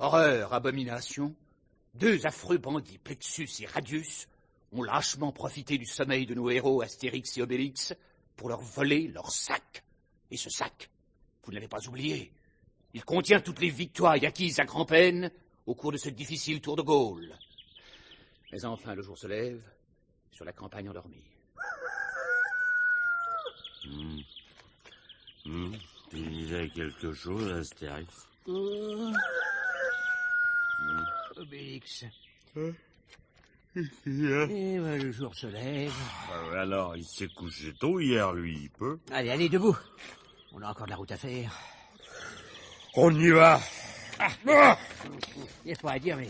Horreur, abomination, deux affreux bandits, Plexus et Radius, ont lâchement profité du sommeil de nos héros Astérix et Obélix pour leur voler leur sac. Et ce sac, vous ne l'avez pas oublié, il contient toutes les victoires acquises à grand-peine au cours de ce difficile tour de Gaule. Mais enfin, le jour se lève sur la campagne endormie. Tu disais quelque chose, Astérix? Obélix. Qu'est-ce qu'il y a? Et ben, le jour se lève. Alors, il s'est couché tôt hier, lui, il peut. Allez, allez, debout. On a encore de la route à faire. On y va. Il n'y a pas à dire, mais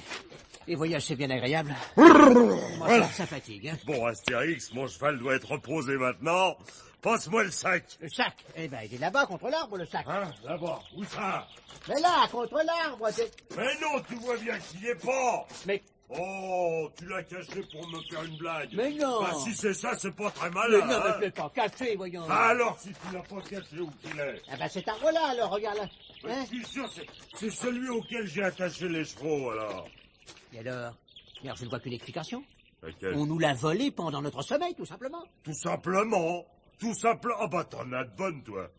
les voyages, c'est bien agréable. Voilà. Ça fatigue, hein. Bon, Astérix, mon cheval doit être reposé maintenant. Passe-moi le sac. Le sac? Eh ben, il est là-bas, contre l'arbre, le sac. Hein? Là-bas. Où ça? Mais là, contre l'arbre, Mais non, tu vois bien qu'il n'y est pas. Mais... Oh, tu l'as caché pour me faire une blague. Mais non. Bah, si c'est ça, c'est pas très malin. Mais non, mais hein? je l'ai pas caché, voyons. Ah, alors, si tu l'as pas caché, où qu'il est? Ah ben, cet arbre-là, alors, regarde là. Hein? Je suis sûr, c'est celui auquel j'ai attaché les chevaux, alors. Et alors? D'ailleurs, je ne vois qu'une explication. Laquelle? On nous l'a volé pendant notre sommeil, tout simplement. Tout simplement. Tout simplement. Ah bah, t'en as de bonnes, toi.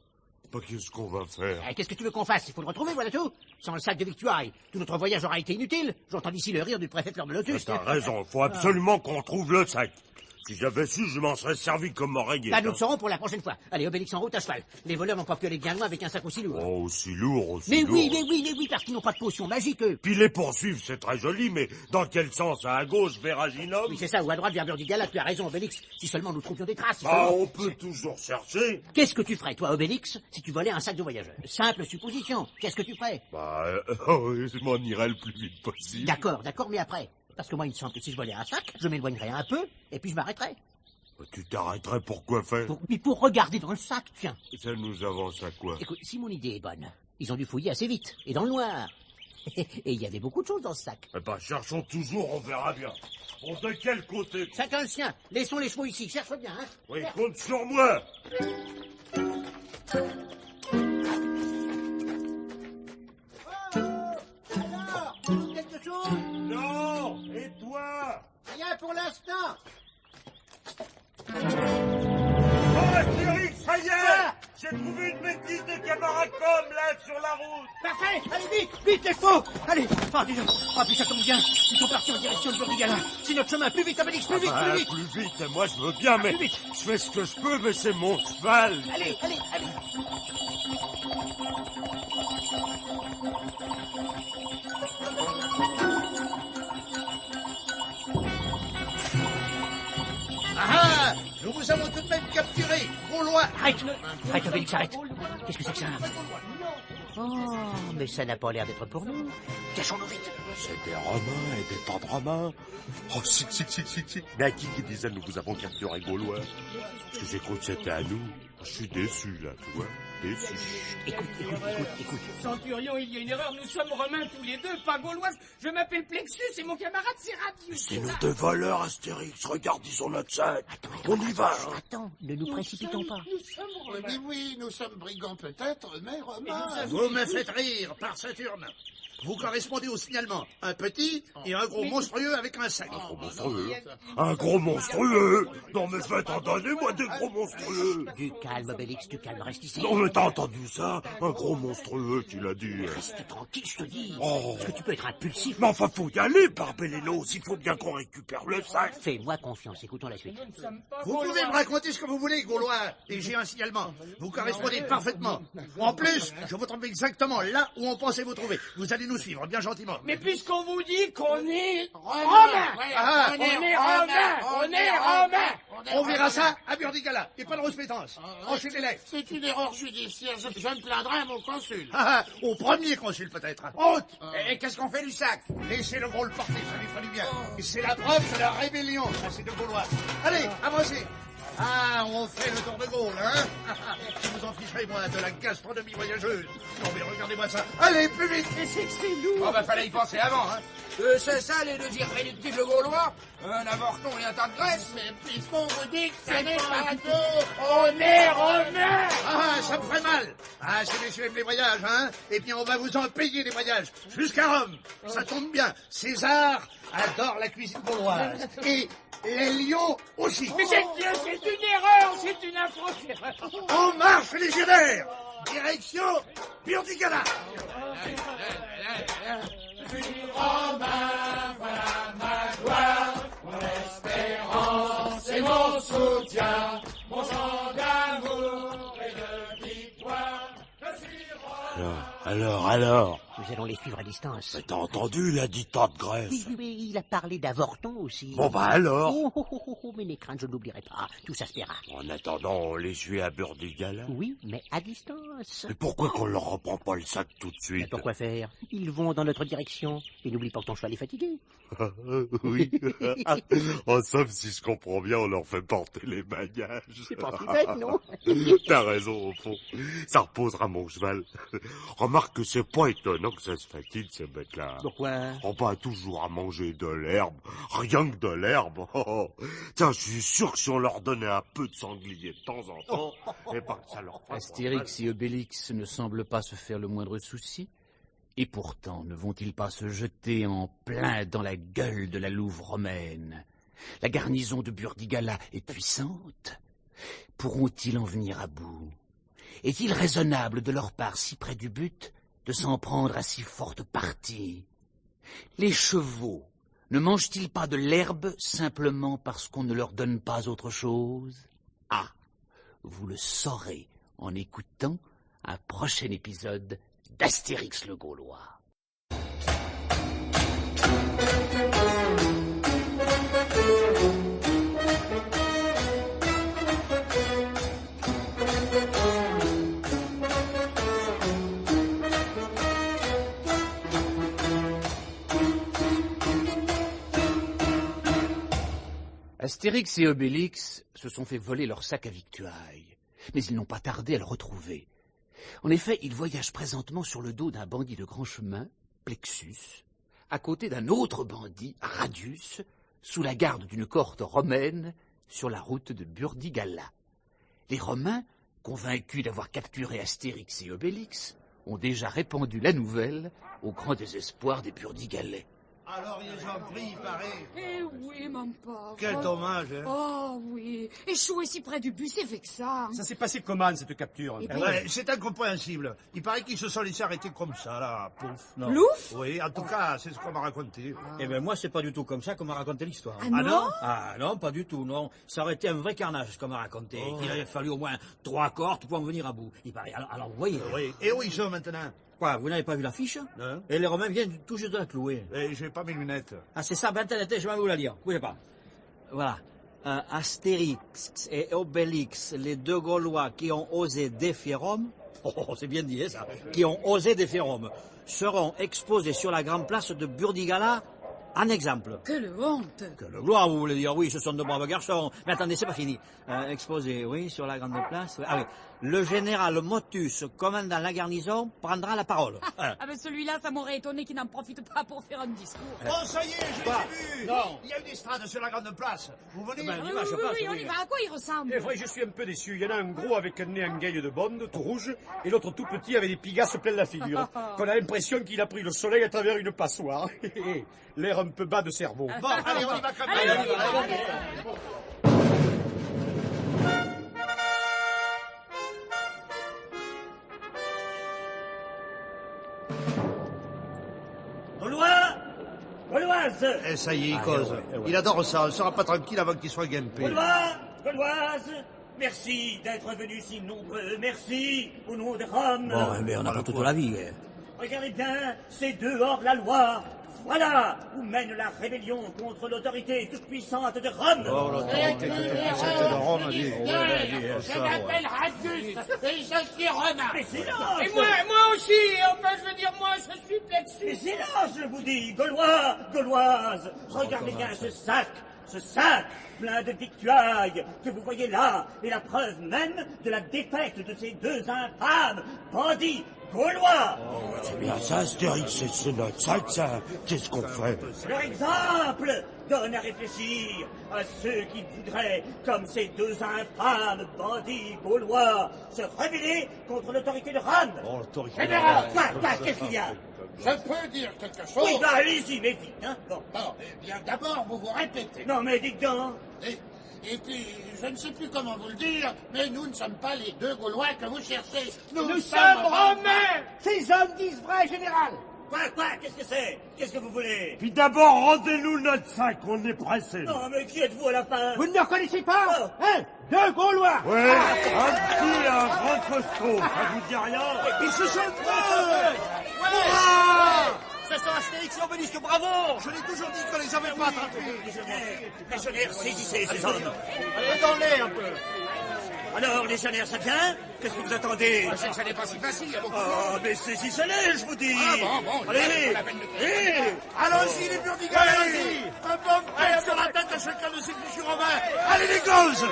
Bah, qu'est-ce qu'on va faire? Qu'est-ce que tu veux qu'on fasse? Il faut le retrouver, voilà tout. Sans le sac de victoire, tout notre voyage aura été inutile. J'entends d'ici le rire du préfet Fleur de Lotus. T'as raison, faut absolument qu'on trouve le sac. Si j'avais su, je m'en serais servi comme oreiller. Là, nous le saurons pour la prochaine fois. Allez, Obélix en route à cheval. Les voleurs n'ont pas pu aller bien loin avec un sac aussi lourd. Oh, aussi lourd, aussi mais lourd. oui, parce qu'ils n'ont pas de potion magique, eux. Puis les poursuivre, c'est très joli, mais dans quel sens? À gauche vers Aginum? Oui, c'est ça, ou à droite vers Burdigala, tu as raison, Obélix. Si seulement nous trouvions des traces. Ah, on peut toujours chercher. Qu'est-ce que tu ferais, toi, Obélix, si tu volais un sac de voyageurs? Simple supposition. Qu'est-ce que tu ferais? Bah, je m'en irais le plus vite possible. D'accord, mais après. Parce que moi, il me semble que si je volais un sac, je m'éloignerais un peu, et puis je m'arrêterais. Tu t'arrêterais pour quoi faire? Pour regarder dans le sac, tiens. Ça nous avance à quoi? Écoute, si mon idée est bonne, ils ont dû fouiller assez vite, et dans le noir. Et il y avait beaucoup de choses dans ce sac. Eh ben, cherchons toujours, on verra bien. Bon, de quel côté? Chacun le sien. Laissons les chevaux ici, cherche bien, hein. Oui, compte sur moi. Alors, quelque chose? Non. Et toi? Rien pour l'instant. Oh, Astérix, ça y est! J'ai trouvé une bêtise de camarade comme là, sur la route! Parfait! Allez, vite, les chevaux! Allez! Oh, dis donc! Oh, puis ça tombe bien! Ils sont partis en direction de Burdigala! C'est notre chemin! Plus vite, Obélix! Plus vite! Plus vite, moi je veux bien, mais plus vite. je fais ce que je peux, mais c'est mon cheval! Allez! Ah! Nous vous avons tout de même capturé, Gaulois! Arrête, Obélix, arrête! Qu'est-ce que c'est que ça? Oh, mais ça n'a pas l'air d'être pour nous. Cachons-nous vite! C'est des Romains et des pas de Romains. Oh, si. Mais à qui disait nous vous avons capturé Gaulois? Parce que j'ai cru que c'était à nous. Je suis déçu, là, tu vois. Déçu. Écoute. Centurion, il y a une erreur, nous sommes romains tous les deux, pas gauloises. Je m'appelle Plexus et mon camarade c'est Radius. C'est nous deux voleurs, Astérix. Regarde, ils ont notre sac. On y va. Attends, ne nous précipitons pas. Nous sommes romains. Mais oui, nous sommes brigands peut-être, mais romains. Vous me faites rire par Saturne. Vous correspondez au signalement. Un petit et un gros monstrueux avec un sac. Un gros monstrueux. Non, mais faites en donner-moi des gros monstrueux. Du calme, Obélix, reste ici. Non, mais t'as entendu ça? Un gros monstrueux, tu l'as dit. Reste tranquille, je te dis. Oh. Parce que tu peux être impulsif. Mais enfin, faut y aller, Barbellénos. Il faut bien qu'on récupère le sac. Fais-moi confiance, écoutons la suite. Nous ne sommes pas Vous gaulois. pouvez me raconter ce que vous voulez, Gaulois, et j'ai un signalement. Vous correspondez parfaitement. En plus, je vous trouve exactement là où on pensait vous trouver. Vous allez nous suivre, bien gentiment. Mais puisqu'on vous dit qu'on est romains, Ah, on est romains. on verra ça à Burdigala, et pas de respectance. Enchaînez-les. C'est une erreur judiciaire, je me plaindrai à mon consul. Au premier consul, peut-être. Haute. Et qu'est-ce qu'on fait du sac? Laissez le gros le porter, ça lui fera du bien. Et c'est la preuve de la rébellion, ça, c'est de Gaulois. Allez, avancez. Ah, on fait le tour de Gaulle, hein? Je vous en ficherai, moi, de la gastronomie voyageuse. Non, mais regardez-moi ça. Allez, plus vite. Mais c'est que c'est lourd. Oh, bah, fallait y penser avant, hein. C'est ça les deux irréductibles gaulois? Un avorton et un tas de graisse? Mais puisqu'on vous dit que ça n'est pas tout. On est romains! Ah, ça me ferait mal. Ah, si messieurs aiment les voyages, hein. Et bien, on va vous en payer des voyages. Jusqu'à Rome. Ça tombe bien. César adore la cuisine gauloise. Et les lions aussi. Mais c'est une erreur, c'est une affreuse erreur. On marche, légionnaires. Direction Burdigala. C'est mon soutien, mon sang d'amour et de victoire. Alors Nous allons les suivre à distance. Mais t'as entendu, il a dit tas de graisse. Oui, mais il a parlé d'avorton aussi. Bon bah alors. Mais les craintes, je n'oublierai pas. Tout ça se fera. En attendant, on les suit à Burdigala. Oui, mais à distance. Mais pourquoi qu'on leur reprend pas le sac tout de Mais suite? pourquoi faire? Ils vont dans notre direction. Et n'oublie pas que ton cheval est fatigué. Oui. En somme, si je comprends bien, on leur fait porter les bagages. C'est pas si bête, non? T'as raison, au fond. Ça reposera mon cheval. Remarque que c'est pas étonnant que ça se fatigue, ces bêtes-là. Pourquoi? On pas toujours à manger de l'herbe. Rien que de l'herbe. Tiens, je suis sûr que si on leur donnait un peu de sanglier de temps en temps, et pas que ça leur fasse... Astérix et Obélix ne semblent pas se faire le moindre souci. Et pourtant, ne vont-ils pas se jeter en plein dans la gueule de la louve romaine? La garnison de Burdigala est puissante. Pourront-ils en venir à bout? Est-il raisonnable de leur part, si près du but, de s'en prendre à si forte partie? Les chevaux ne mangent-ils pas de l'herbe simplement parce qu'on ne leur donne pas autre chose? Ah, vous le saurez en écoutant un prochain épisode d'Astérix le Gaulois. Astérix et Obélix se sont fait voler leur sac à victuailles, mais ils n'ont pas tardé à le retrouver. En effet, ils voyagent présentement sur le dos d'un bandit de grand chemin, Plexus, à côté d'un autre bandit, Radius, sous la garde d'une cohorte romaine, sur la route de Burdigala. Les Romains, convaincus d'avoir capturé Astérix et Obélix, ont déjà répandu la nouvelle au grand désespoir des Burdigalais. Alors, ils ont pris, il paraît. Eh oui, mon pauvre. Quel dommage, hein. Oh oui, échouer si près du but, c'est vexant. Ça s'est passé comment, cette capture? Eh Eh ben, ouais, c'est incompréhensible. Il paraît qu'ils se sont laissés arrêter comme ça, là, pouf. Non. Louf? Oui, en tout cas, c'est ce qu'on m'a raconté. Eh ben moi, c'est pas du tout comme ça qu'on m'a raconté l'histoire. Ah non? Ah non, pas du tout, non. Ça aurait été un vrai carnage, ce qu'on m'a raconté. Oh. Il aurait fallu au moins 3 cohortes pour en venir à bout. Il paraît. Alors vous voyez. Oui. Et où ils sont maintenant? Quoi, vous n'avez pas vu l'affiche? Non. Et les Romains viennent tout juste de la clouer. Eh, j'ai pas mes lunettes. Ah, c'est ça, ben tenez, je vais vous la lire. Bougez pas. Voilà. Astérix et Obélix, les deux Gaulois qui ont osé défier Rome, c'est bien dit, hein, ça, qui ont osé défier Rome, seront exposés sur la grande place de Burdigala en exemple. Quelle honte. Quelle gloire, vous voulez dire? Oui, ce sont de braves garçons. Mais attendez, c'est pas fini. Exposé, oui, sur la grande place. Oui. Ah oui. Le général Motus, commandant la garnison, prendra la parole. Ah ben celui-là, ça m'aurait étonné qu'il n'en profite pas pour faire un discours. Oh, ça y est, je Quoi? les ai vus. Non. Il y a une estrade sur la grande place. Vous venez? Ben, Oui, dis-moi, je oui, passe, oui, on oui. y va. À quoi il ressemble? C'est vrai, je suis un peu déçu. Il y en a un gros avec un nez en gueule de bonde, tout rouge, et l'autre tout petit avec des pigasses plein la figure. Qu'on a l'impression qu'il a pris le soleil à travers une passoire. L'air un peu bas de cerveau. Bon, allez, on y va quand même. Allez, on y va, allez. Gaulois! Gauloise! Eh, ça y est, il cause. Il adore ça. On ne sera pas tranquille avant qu'il soit guempé. Gaulois! Gauloise! Merci d'être venus si nombreux. Merci au nom de Rome. Bon, mais on n'a pas toute la vie. Regardez bien, c'est dehors la loi. Voilà où mène la rébellion contre l'autorité toute-puissante de Rome. Oh, l'autorité toute-puissante de Rome, a dit. Je m'appelle Radius et je suis romain. Mais silence! Et moi aussi, enfin je veux dire, moi je suis Mais Plexus. silence, je vous dis, Gaulois, Gauloises! Regardez bien ce sac plein de victuailles que vous voyez là, est la preuve même de la défaite de ces deux infâmes bandits Gaulois. C'est bien ça, Astérix, c'est notre sac, ça. Qu'est-ce qu'on fait? Leur exemple donne à réfléchir à ceux qui voudraient, comme ces deux infâmes bandits gaulois, se rebeller contre l'autorité de Rome. Général, Qu'est-ce qu'il y a? je peux dire quelque chose? Oui, bah allez-y, mais vite, hein. Bon. Bon, eh bien, d'abord, vous vous répétez. Non, mais dites donc. Et puis, je ne sais plus comment vous le dire, mais nous ne sommes pas les deux Gaulois que vous cherchez. Nous sommes romains. Ces hommes disent vrai, général. Quoi? Qu'est-ce que c'est? Qu'est-ce que vous voulez? Puis d'abord, rendez-nous notre sac, on est pressé. Non, mais qui êtes-vous à la fin? Vous ne me reconnaissez pas? Hein? Deux Gaulois. Ouais, un petit, un grand costaud, ça vous dit rien? Ils se sont Ce sont Astérix et Obélix, bravo! Je l'ai toujours dit qu'on les avait pas attrapés. Légionnaires, saisissez ces hommes. Attendez un peu. Alors, légionnaires, ça vient? Qu'est-ce que vous attendez? Je sais que ça n'est pas si facile, il y a beaucoup de Oh, mais saisissez-les, je vous dis. bon, Allez, la peine de allez. Allons-y, les burdigales, allez-y. Un bon frère sur la tête de chacun de ces fichus romains. Allez, les gauches.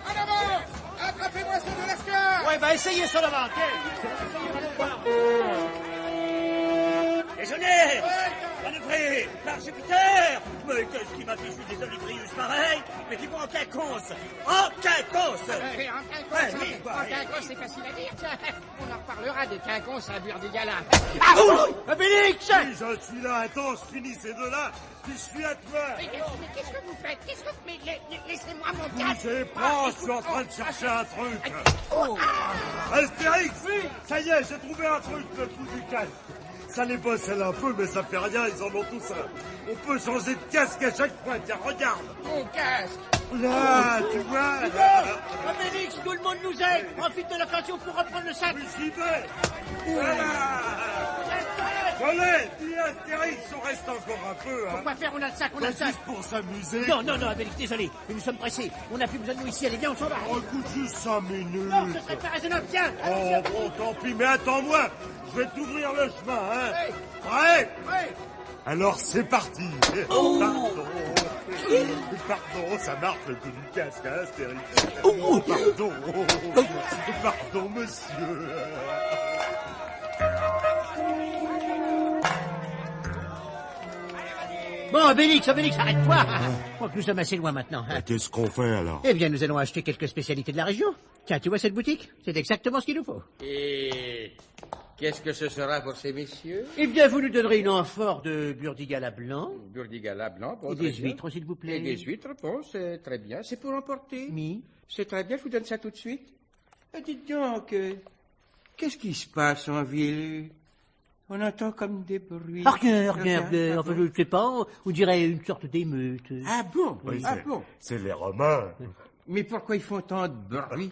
En avant. Attrapez-moi ceux de Lascar. Ouais, bah essayez ça là-bas, Légionnaires, manœuvrez, par Jupiter. Mais qu'est-ce qui m'a fichu des olibrius pareils? Mais qui vont en quinconce. En quinconce. En quinconce, c'est facile à dire. Tiens, on en reparlera des quinconces à Burdigala. Obélix! Si je suis là, attends, je finis ces deux-là, puis je suis à toi. Mais qu'est-ce que vous faites? Mais laissez-moi mon casque. Bougez pas, je suis en train de chercher un truc. Astérix, ça y est, j'ai trouvé un truc, le coup du casque. Ça les bosselle un peu, mais ça fait rien, ils en ont tous un. On peut changer de casque à chaque fois, tiens, regarde. Mon casque. Là, tu vois. Obélix, tout le monde nous aide! Profite de l'occasion pour reprendre le sac! J'y vais. Voilà. Je l'ai, dis Astérix, on reste encore un peu, hein. Pourquoi faire? On a le sac, on a le sac! Juste pour s'amuser. Non, Obélix, désolé, mais nous sommes pressés. On n'a plus besoin de nous ici, allez, viens, on s'en va! Oh, écoute, juste 5 minutes. Non, ce serait pas raisonnable, tiens! Oh, bon, tant pis, mais attends-moi. Je vais t'ouvrir le chemin, hein. Prêt? Alors, c'est parti. Pardon. Pardon, ça marche le coup du casque, hein, Astérix. Pardon. Pardon, monsieur. Bon, Obélix, arrête-toi! Oh, nous sommes assez loin maintenant. Hein. Qu'est-ce qu'on fait, alors? Eh bien, nous allons acheter quelques spécialités de la région. Tiens, tu vois cette boutique? C'est exactement ce qu'il nous faut. Et qu'est-ce que ce sera pour ces messieurs? Eh bien, vous nous donnerez une amphore de burdigala blanc. Burdigala blanc, bon, Et très des bien. huîtres, s'il vous plaît. Et des huîtres, bon, c'est très bien. C'est pour emporter. Mi. C'est très bien, je vous donne ça tout de suite. Dites donc, qu'est-ce qui se passe en ville? On entend comme des bruits. Ah, rien. Ah Enfin, bon? je ne sais pas, on dirait une sorte d'émeute. Ah bon? Oui, Ah bon? c'est les Romains. Mais pourquoi ils font tant de bruit?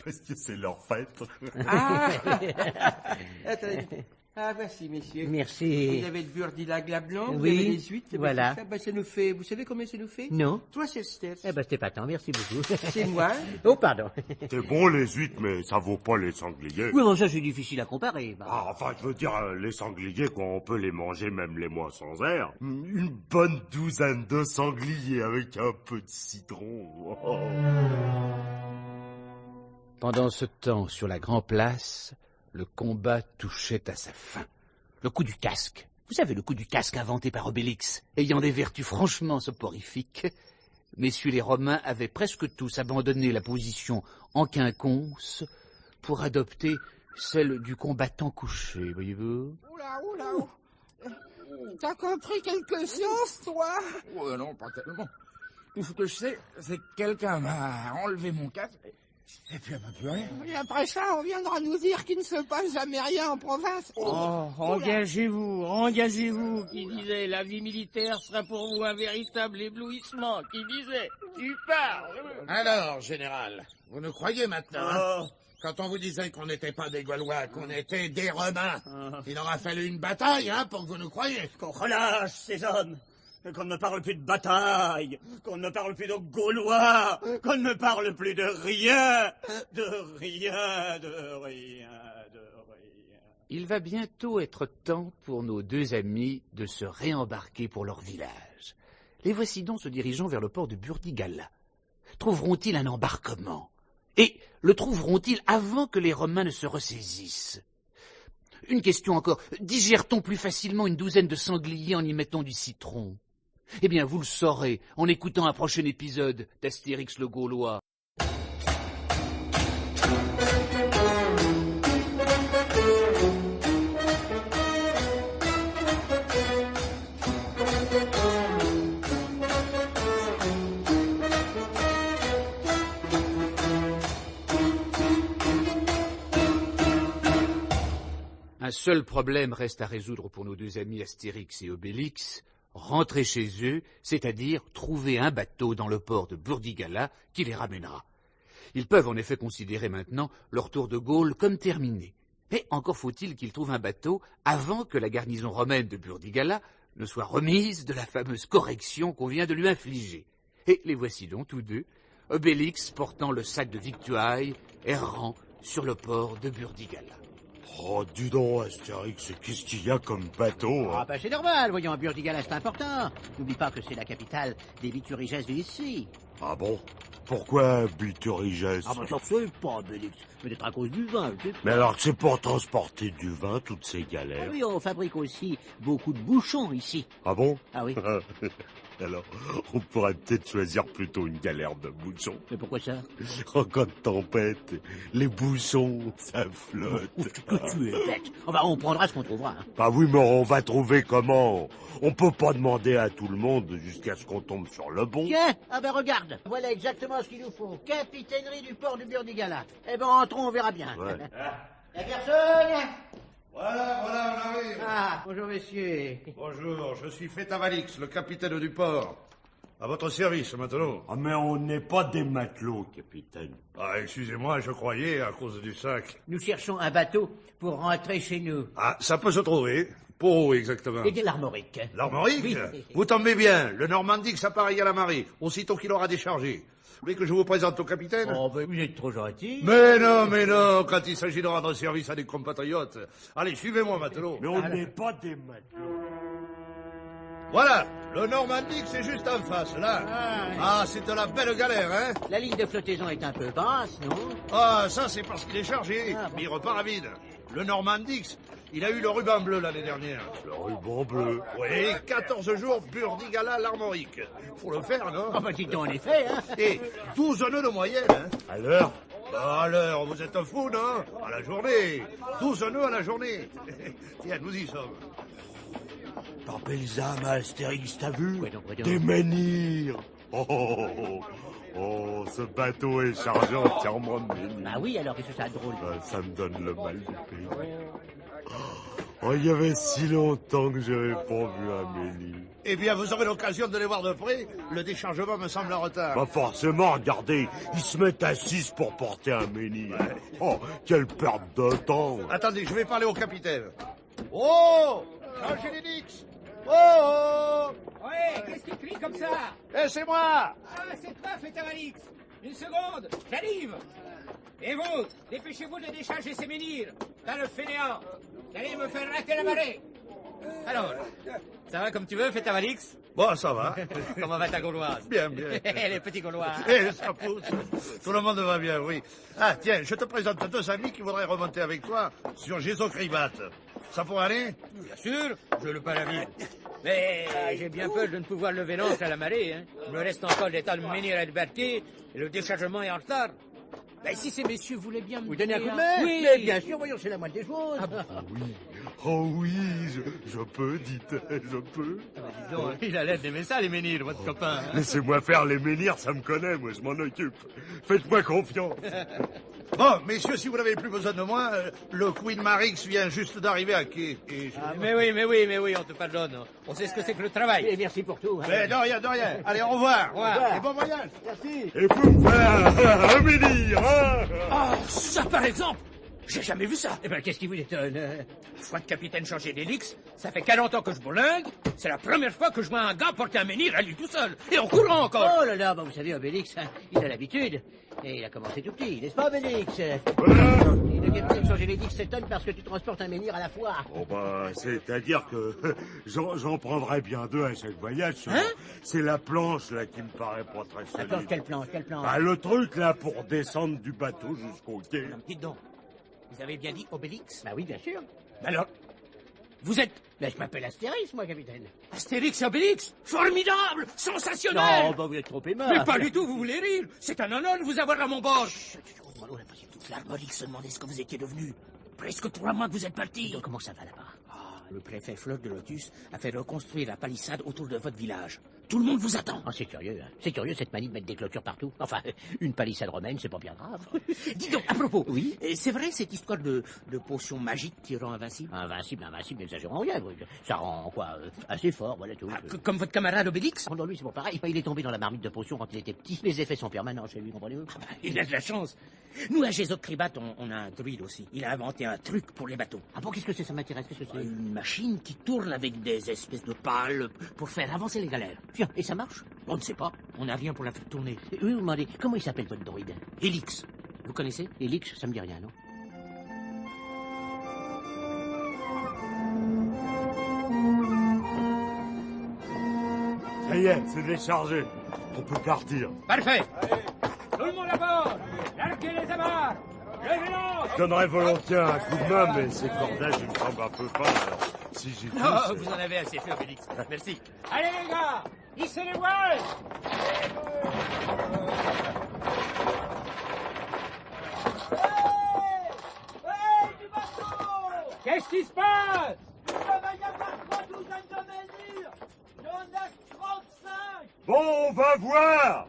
Parce que c'est leur fête. Ah! Attendez. Ah, voici, messieurs. Merci. Vous avez le burdigala blanc, vous Oui, avez les huîtres, voilà. tout ça. Ben, ça nous fait, vous savez combien ça nous fait? Non. 3 sesterces. Eh ben, c'était pas tant, merci beaucoup. C'est moi. Oh, pardon. C'est bon, les huîtres, mais ça vaut pas les sangliers. Oui, bon, ça, c'est difficile à comparer. Bah. Ah, enfin, je veux dire, les sangliers, quoi, on peut les manger même les mois sans air. Une bonne douzaine de sangliers avec un peu de citron. Oh. Pendant ce temps, sur la Grand Place, le combat touchait à sa fin. Le coup du casque. Vous savez, le coup du casque inventé par Obélix, ayant des vertus franchement soporifiques. Messieurs les Romains avaient presque tous abandonné la position en quinconce pour adopter celle du combattant couché, voyez-vous. Oula. T'as compris quelque chose, toi? Non, pas tellement. Tout ce que je sais, c'est que quelqu'un m'a enlevé mon casque. Et puis, elle m'a plus rien. Et après ça, on viendra nous dire qu'il ne se passe jamais rien en province. Oh, engagez-vous, qui disait la vie militaire sera pour vous un véritable éblouissement, qui disait, tu parles. Alors, général, vous nous croyez maintenant, hein? Quand on vous disait qu'on n'était pas des Gaulois, qu'on était des Romains, il aura fallu une bataille, hein, pour que vous nous croyiez. Qu'on relâche ces hommes. Qu'on ne parle plus de bataille, qu'on ne parle plus de Gaulois, qu'on ne parle plus de rien, de rien. Il va bientôt être temps pour nos deux amis de se réembarquer pour leur village. Les voici donc se dirigeant vers le port de Burdigala. Trouveront-ils un embarquement? Et le trouveront-ils avant que les Romains ne se ressaisissent? Une question encore. Digère-t-on plus facilement une douzaine de sangliers en y mettant du citron? Eh bien, vous le saurez en écoutant un prochain épisode d'Astérix le Gaulois. Un seul problème reste à résoudre pour nos deux amis Astérix et Obélix, rentrer chez eux, c'est-à-dire trouver un bateau dans le port de Burdigala qui les ramènera. Ils peuvent en effet considérer maintenant leur tour de Gaule comme terminé. Mais encore faut-il qu'ils trouvent un bateau avant que la garnison romaine de Burdigala ne soit remise de la fameuse correction qu'on vient de lui infliger. Et les voici donc tous deux, Obélix portant le sac de victuailles, errant sur le port de Burdigala. Oh, dis donc, Astérix, qu'est-ce qu'il y a comme bateau? Ah, bah c'est normal, voyons, Burdigala, c'est important. N'oublie pas que c'est la capitale des Bituriges d'ici. Ah bon? Pourquoi Bituriges? Ah, bah ça se fait pas, Obélix. Peut-être à cause du vin, je sais pas. Mais alors que c'est pour transporter du vin, toutes ces Ah galères. oui, on fabrique aussi beaucoup de bouchons ici. Ah bon? Ah oui. Alors, on pourrait peut-être choisir plutôt une galère de bouchons. Mais pourquoi ça? En cas de tempête, les bouchons, ça flotte. Que tu es bête. Enfin, on prendra ce qu'on trouvera. Hein. Bah oui, mais on va trouver comment? On peut pas demander à tout le monde jusqu'à ce qu'on tombe sur le bon. Tiens, ah ben regarde, voilà exactement ce qu'il nous faut. Capitainerie du port de Burdigala. Eh ben entrons, on verra bien. Ouais. Y'a personne? Voilà, on arrive. Ah, bonjour messieurs. Bonjour, je suis Fétavalix, le capitaine du port. À votre service, matelot. Ah, mais on n'est pas des matelots, capitaine. Ah, excusez-moi, je croyais, à cause du sac. Nous cherchons un bateau pour rentrer chez nous. Ah, ça peut se trouver. Pour où, exactement? Et de l'Armorique. L'Armorique? Oui. Vous tombez bien, le Normandix appareille à la marée, aussitôt qu'il aura déchargé. Vous voulez que je vous présente au capitaine? Oh, ben vous êtes trop gentil. Mais non, quand il s'agit de rendre service à des compatriotes. Allez, suivez-moi, matelot. Mais on n'est pas des matelots. Voilà, le Normandix c'est juste en face, là. Ah, c'est de la belle galère, hein? La ligne de flottaison est un peu basse, non? Ah, ça c'est parce qu'il est chargé, Ah, bon. mais il repart à vide. Le Normandix, il a eu le ruban bleu l'année dernière. Le ruban bleu. Oui, 14 jours, Burdigala, l'Armorique. Faut le faire, non? Ah, ben dis donc, en effet, hein. Et 12 nœuds de moyenne, hein? À l'heure? Bah, à l'heure, vous êtes fou, non? À la journée. 12 nœuds à la journée. Tiens, nous y sommes. Dans Belzame, Astérix, t'as vu? Ouais, donc. Des menhirs. Oh, ce bateau est chargé entièrement de menhirs. Ah oui, alors qu'est-ce que ça a de drôle? Ça me donne le mal du pays. Oh, il y avait si longtemps que j'avais pas vu un menhir. Eh bien, vous aurez l'occasion de les voir de près. Le déchargement me semble en retard. Pas forcément, regardez, ils se mettent à 6 pour porter un menhir. Oh, quelle perte de temps. Attendez, je vais parler au capitaine. Oh! Changez les nix! Oh! Ouais, qu'est-ce qui crie comme ça? Eh, c'est moi! Ah, c'est toi, Fétavalix. Une seconde, j'arrive. Et vous, dépêchez-vous de décharger ces menhirs. Dans le fainéant. Vous allez me faire rater la marée. Alors, ça va comme tu veux, Fétavalix? Bon, ça va. Comment va ta Gauloise? Bien, bien. Les petits Gaulois. Eh, ça pousse. Tout le monde va bien, oui. Ah, tiens, je te présente deux amis qui voudraient remonter avec toi sur Gésocribat. Ça pourrait aller? Bien sûr, je le pas la vie. Mais j'ai bien peur de ne pouvoir lever l'ancre à la marée. Hein. Il me reste encore des tas de menhirs à débarquer et le déchargement est en retard. Ben, si ces messieurs voulaient bien me Vous donnez un coup de un- main? Oui. Mais bien sûr, voyons, c'est la moindre des choses. Oh oui, je peux, dites-elle, je peux. Il a l'air d'aimer ça, les menhirs, votre copain. Hein. Laissez-moi faire les menhirs, ça me connaît, moi, je m'en occupe. Faites-moi confiance. Bon, messieurs, si vous n'avez plus besoin de moi, le Queen Marix vient juste d'arriver à quai. Et Mais oui, on te pardonne. On sait ce que c'est que le travail. Et merci pour tout. Hein. Mais de rien, de rien. Allez, au revoir. Au revoir. Et bon voyage. Merci. Et vous me faire un menhir, hein? Ah, ça par exemple! J'ai jamais vu ça! Eh ben, qu'est-ce qui vous étonne? Foi de capitaine changer d'élix, ça fait 40 ans que je bourlingue. C'est la première fois que je vois un gars porter un menhir à lui tout seul. Et en courant encore. Oh là là, bah vous savez, Obélix, hein, il a l'habitude. Et il a commencé tout petit, n'est-ce pas, Obélix? Voilà. Et le capitaine changer les dix s'étonne parce que tu transportes un menhir à la fois. Oh bah, c'est-à-dire que j'en prendrais bien deux à chaque voyage. Hein? C'est la planche, là, qui me paraît pas très Attends, solide. quelle planche? Bah, le truc, là, pour descendre du bateau jusqu'au quai. Dites donc, vous avez bien dit Obélix? Bah oui, bien sûr. Alors, vous êtes... Mais je m'appelle Astérix, moi, capitaine. Astérix et Obélix. Formidable, sensationnel. Non, bah, vous êtes trop aimable. Mais pas du tout, vous voulez rire. C'est un honneur de vous avoir à mon bord. Toute l'Armorique se demandait ce que vous étiez devenu. Presque 3 mois que vous êtes parti. Donc, comment ça va là-bas? Le préfet Fleur de Lotus a fait reconstruire la palissade autour de votre village. Tout le monde vous attend. Oh, c'est curieux, hein. C'est curieux cette manie de mettre des clôtures partout. Enfin, une palissade romaine, c'est pas bien grave. Dis donc, à propos, oui, c'est vrai cette histoire de potion magique qui rend invincible? Invincible, n'exagérons rien. Ça rend quoi assez fort, voilà tout. Comme votre camarade Obélix? Oh non, lui, c'est pas pareil. Il est tombé dans la marmite de potion quand il était petit. Les effets sont permanents chez lui, comprenez-vous? Il a de la chance. Nous, à Gésocribat, on a un druide aussi. Il a inventé un truc pour les bateaux. Ah bon, qu'est-ce que c'est? Ça m'intéresse. Qu'est-ce que c'est? Une machine qui tourne avec des espèces de pales pour faire avancer les galères. Tiens, et ça marche? On ne sait pas. On n'a rien pour la faire tourner. Oui, vous demandez, comment il s'appelle votre druide? Élix. Vous connaissez? Élix, ça me dit rien, non? Ça y est, c'est déchargé. On peut partir. Parfait. Tout le monde à bord. Larguez les amarres. Levez-les. Je donnerais volontiers un coup de main, mais ces cordages, ils me semblent un peu fins. Si j'y touche... Non, vous en avez assez fait, Obélix. Merci. Allez, les gars. Hissez les voiles. Qu'est-ce qui se passe? Il va y avoir 3 douzaines de menhirs. Il y en a 35. Bon, on va voir.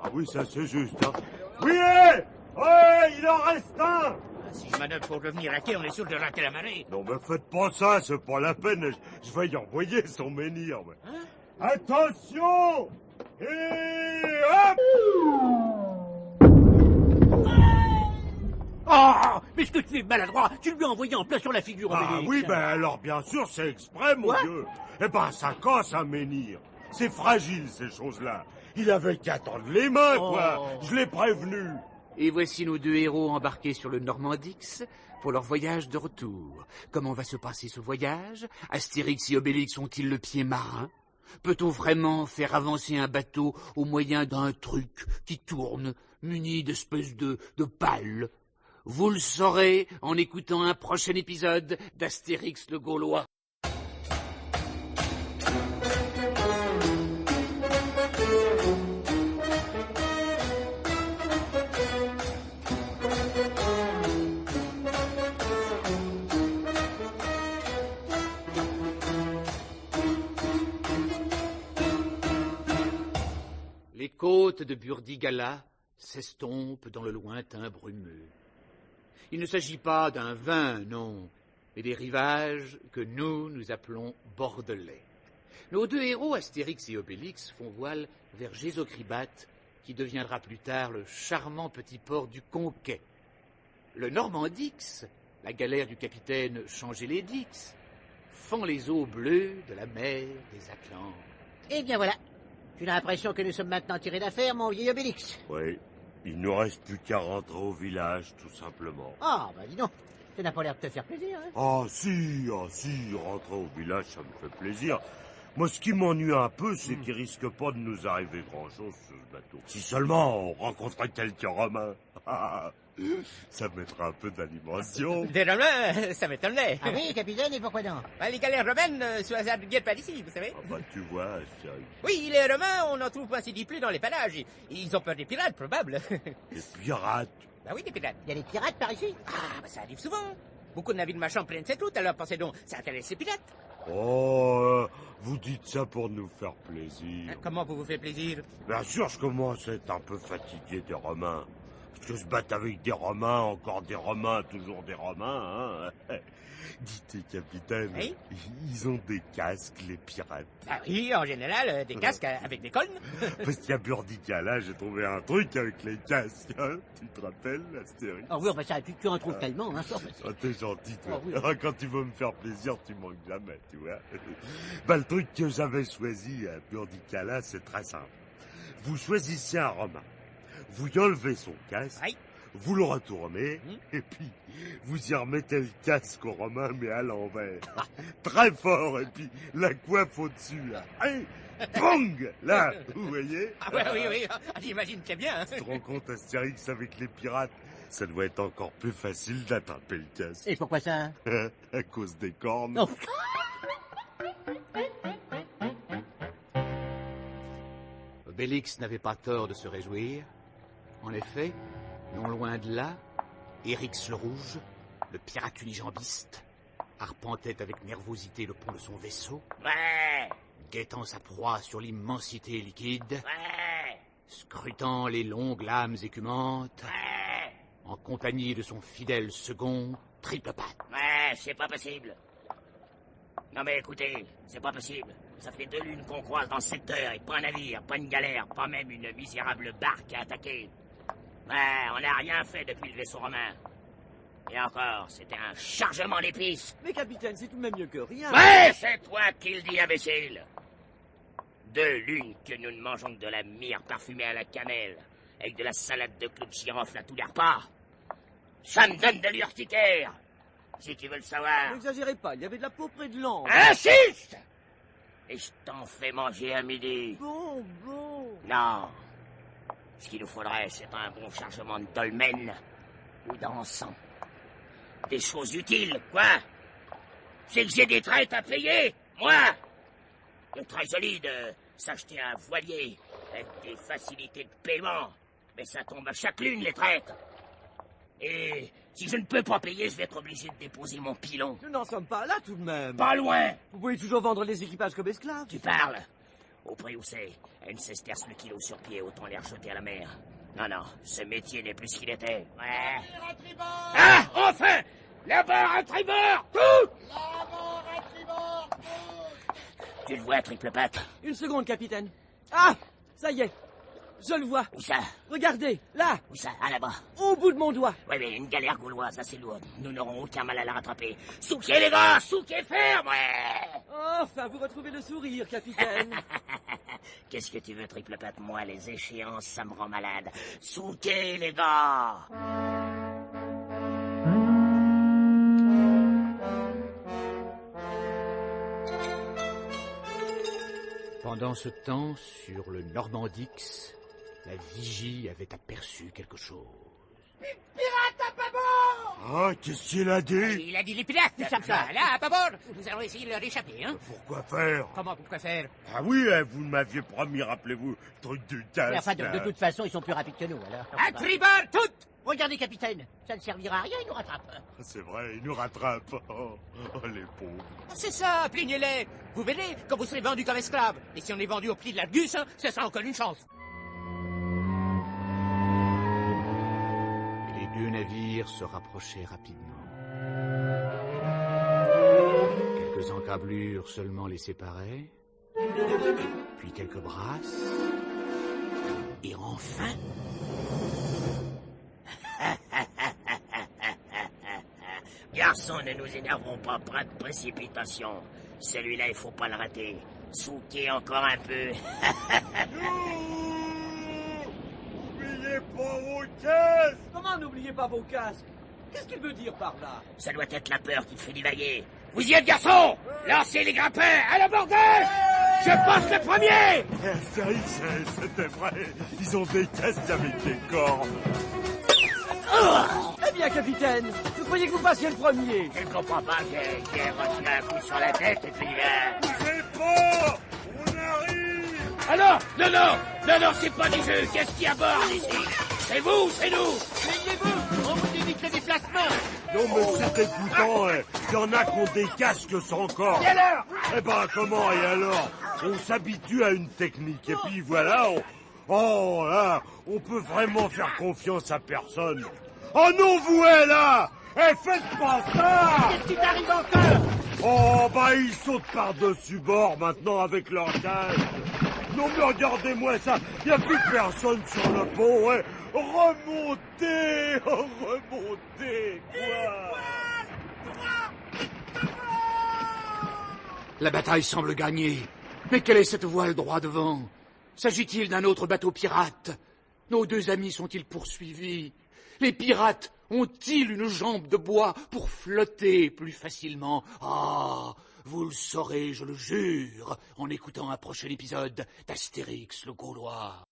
Ah oui, ça c'est juste, hein. Oui, ouais, il en reste un. Si je manœuvre pour revenir à quai, on est sûr de rater la marée. Non, mais faites pas ça, c'est pas la peine. Je vais y envoyer son menhir. Hein? Attention. Et hop. Oh, mais ce que tu es maladroit, tu lui as envoyé en plein sur la figure. Ah oui, ben alors bien sûr, c'est exprès, mon Dieu. Eh ben, ça casse un menhir. C'est fragile, ces choses-là. Il avait qu'à tendre les mains, quoi. Je l'ai prévenu. Et voici nos 2 héros embarqués sur le Normandix pour leur voyage de retour. Comment va se passer ce voyage? Astérix et Obélix ont-ils le pied marin? Peut-on vraiment faire avancer un bateau au moyen d'un truc qui tourne, muni d'espèces de pales? Vous le saurez en écoutant un prochain épisode d'Astérix le Gaulois. Les côtes de Burdigala s'estompent dans le lointain brumeux. Il ne s'agit pas d'un vin, non, mais des rivages que nous appelons bordelais. Nos 2 héros, Astérix et Obélix, font voile vers Gésocribat, qui deviendra plus tard le charmant petit port du Conquet. Le Normandix, la galère du capitaine Changélédix, fend les eaux bleues de la mer des Atlantes. Eh bien voilà, j'ai l'impression que nous sommes maintenant tirés d'affaire, mon vieil Obélix. Oui, il ne reste plus qu'à rentrer au village, tout simplement. Ah, bah dis donc, ça n'a pas l'air de te faire plaisir, hein? Ah si, rentrer au village, ça me fait plaisir. Moi, ce qui m'ennuie un peu, c'est qu'il risque pas de nous arriver grand-chose sur ce bateau. Si seulement on rencontrait quelques Romains. Ça mettrait un peu d'animation. Des Romains, ça m'étonnerait. Ah oui, capitaine, et pourquoi donc? Les galères romaines se hasardent guère par ici, vous savez. Ah bah tu vois, sérieux. Oui, les Romains, on en trouve pas si dit plus dans les palages. Ils ont peur des pirates, probable. Des pirates? Bah oui, des pirates. Il y a des pirates par ici? Ah, bah ça arrive souvent. Beaucoup de navires marchands prennent cette route, alors pensez donc, ça intéresse les pirates. Oh, vous dites ça pour nous faire plaisir. Comment vous faites plaisir? Bien sûr, je commence à être un peu fatigué des Romains. Parce que se battre avec des Romains, encore des Romains, toujours des Romains, hein. Dites, capitaine, oui? Ils ont des casques, les pirates. Ah oui, en général, des casques avec des colnes. Parce qu'à Burdigala, j'ai trouvé un truc avec les casques, hein. Tu te rappelles, Astérix? Oh oui, bah ça, tu en trouves tellement, hein. Oh, t'es gentil, toi. Oh, oui. Quand tu veux me faire plaisir, tu manques jamais, tu vois. Bah, le truc que j'avais choisi à Burdigala, c'est très simple. Vous choisissez un Romain. Vous y enlevez son casque, oui. Vous le retournez, et puis vous y remettez le casque au Romain, mais à l'envers. Très fort, et puis la coiffe au-dessus, là. Hey, bang, là, vous voyez? Ah ouais, oui, j'imagine très bien. Tu te rends compte, Astérix, avec les pirates, Ça doit être encore plus facile d'attraper le casque. Et pourquoi ça? À cause des cornes. Non. Obélix n'avait pas tort de se réjouir. En effet, non loin de là, Érix le Rouge, le pirate unijambiste, arpentait avec nervosité le pont de son vaisseau, guettant sa proie sur l'immensité liquide, scrutant les longues lames écumantes, en compagnie de son fidèle second, Triplepatte. C'est pas possible. Non mais écoutez, c'est pas possible. Ça fait 2 lunes qu'on croise dans le secteur, et pas un navire, pas une galère, pas même une misérable barque à attaquer. On n'a rien fait depuis le vaisseau romain. Et encore, c'était un chargement d'épices. Mais capitaine, c'est tout de même mieux que rien. C'est toi qui le dis, imbécile. 2 lunes que nous ne mangeons que de la myrrhe parfumée à la cannelle, avec de la salade de clous de girofle à tous les repas. Ça me donne de l'urticaire, si tu veux le savoir. N'exagérez pas, il y avait de la peau près de l'angle. Insiste! Et je t'en fais manger à midi. Bon. Non. Ce qu'il nous faudrait, c'est un bon chargement de dolmen ou d'encens. Des choses utiles, quoi. C'est que j'ai des traites à payer, moi. C'est très joli de s'acheter un voilier avec des facilités de paiement. Mais ça tombe à chaque lune, les traites. Et si je ne peux pas payer, je vais être obligé de déposer mon pilon. Nous n'en sommes pas là tout de même. Pas loin. Vous pouvez toujours vendre les équipages comme esclaves. Tu parles. Au prix où c'est, à une sesterce le kilo sur pied, autant les rejeter à la mer. Non, ce métier n'est plus ce qu'il était. Ah, enfin! La barre à tribord! Tout! La barre à tribord! Tu le vois, Triplepatte? Une seconde, capitaine. Ah! Ça y est. Je le vois. Où ça? Regardez, là. Où ça? Ah, là-bas. Au bout de mon doigt. Oui, mais une galère gauloise assez lourde. Nous n'aurons aucun mal à la rattraper. Souquez, les gars! Souquez ferme! Enfin, vous retrouvez le sourire, capitaine. Qu'est-ce que tu veux, Triplepatte? Moi, les échéances, ça me rend malade. Souquez, les gars! Pendant ce temps, sur le Normandix, la vigie avait aperçu quelque chose. Pirate à bâbord! Ah, qu'est-ce qu'il a dit? Il a dit les pirates. Tout ça. Là, à bâbord. Nous allons essayer de leur échapper, hein. Pourquoi faire? Pourquoi faire? Ah oui, vous m'aviez promis, rappelez-vous, le truc du casque. Mais enfin, de toute façon, ils sont plus rapides que nous, alors. À tribord, toutes! Regardez, capitaine, ça ne servira à rien, ils nous rattrapent. C'est vrai, ils nous rattrapent. Oh, les pauvres. C'est ça, plaignez-les. Vous verrez, quand vous serez vendus comme esclaves. Et si on est vendu au prix de l'Argus, hein, ça sera encore une chance. Et les 2 navires se rapprochaient rapidement. Quelques encablures seulement les séparaient, puis quelques brasses, et enfin... Garçon, ne nous énervons pas, pas de précipitation. Celui-là, il faut pas le rater. Souquez encore un peu. N'oubliez pas vos casques! Comment n'oubliez pas vos casques? Qu'est-ce qu'il veut dire par là? Ça doit être la peur qui te fait divaguer. Vous y êtes, garçon? Lancez les grimpeurs à l'abordage! Je passe le premier! C'était vrai. Ils ont des casques avec des cornes. Eh bien, capitaine, je croyais que vous passiez le premier. Je ne comprends pas, j'ai reçu un coup sur la tête et puis... Bougez pas! On arrive! Alors, non, c'est pas du jeu. Qu'est-ce qu'il y a à bord ici? C'est vous, c'est nous! Plaignez-vous, on vous évite le déplacement. Non, mais c'est dégoûtant, hein. Il y en a qui ont des casques sans cornes. Et alors? Eh ben, comment, et alors? On s'habitue à une technique, et puis voilà, Oh là, on peut vraiment faire confiance à personne. Oh non, vous êtes là! Eh, faites pas ça! Qu'est-ce qui t'arrive encore? Oh, bah, ils sautent par-dessus bord maintenant avec leur casque. Non, mais regardez-moi ça, il n'y a plus personne sur le pont, hein. Remontez! Oh, remontez! Quoi? La bataille semble gagnée. Mais quelle est cette voile droit devant? S'agit-il d'un autre bateau pirate? Nos 2 amis sont-ils poursuivis? Les pirates ont-ils une jambe de bois pour flotter plus facilement? Ah, vous le saurez, je le jure, en écoutant un prochain épisode d'Astérix le Gaulois.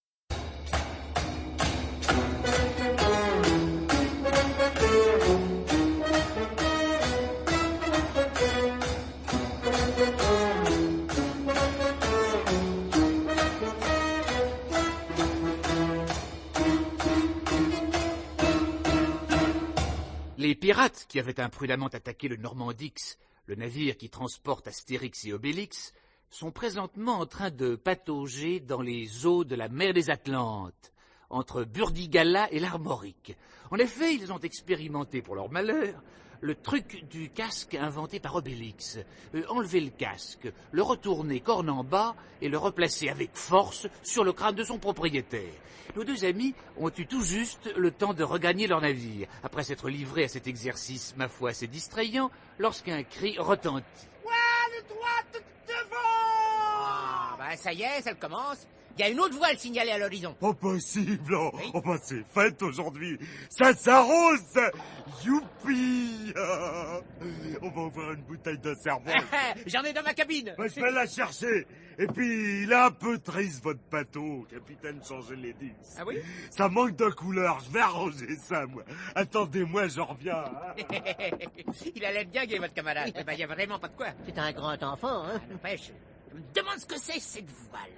Les pirates, qui avaient imprudemment attaqué le Normandix, le navire qui transporte Astérix et Obélix, sont présentement en train de patauger dans les eaux de la mer des Atlantes, entre Burdigala et l'Armorique. En effet, ils ont expérimenté pour leur malheur le truc du casque inventé par Obélix. Enlever le casque, le retourner corne en bas et le replacer avec force sur le crâne de son propriétaire. Nos deux amis ont eu tout juste le temps de regagner leur navire, après s'être livrés à cet exercice, ma foi, assez distrayant, lorsqu'un cri retentit. Voile droite devant! Ah, ben ça y est, ça commence. Il y a une autre voile signalée à l'horizon. Impossible, oh, Oui. oh, bah, c'est fête aujourd'hui. Ça s'arrose. Youpi. On va ouvrir une bouteille de cerveau. J'en ai dans ma cabine. Bah, je vais la chercher. Et puis, il est un peu triste, votre bateau, capitaine, changez les dix. Ah oui? Ça manque de couleur, je vais arranger ça, moi. Attendez-moi, je reviens. Il a l'air bien gay, votre camarade. Eh ben, il y a vraiment pas de quoi. C'est un grand enfant, hein? N'empêche, je me demande ce que c'est, cette voile.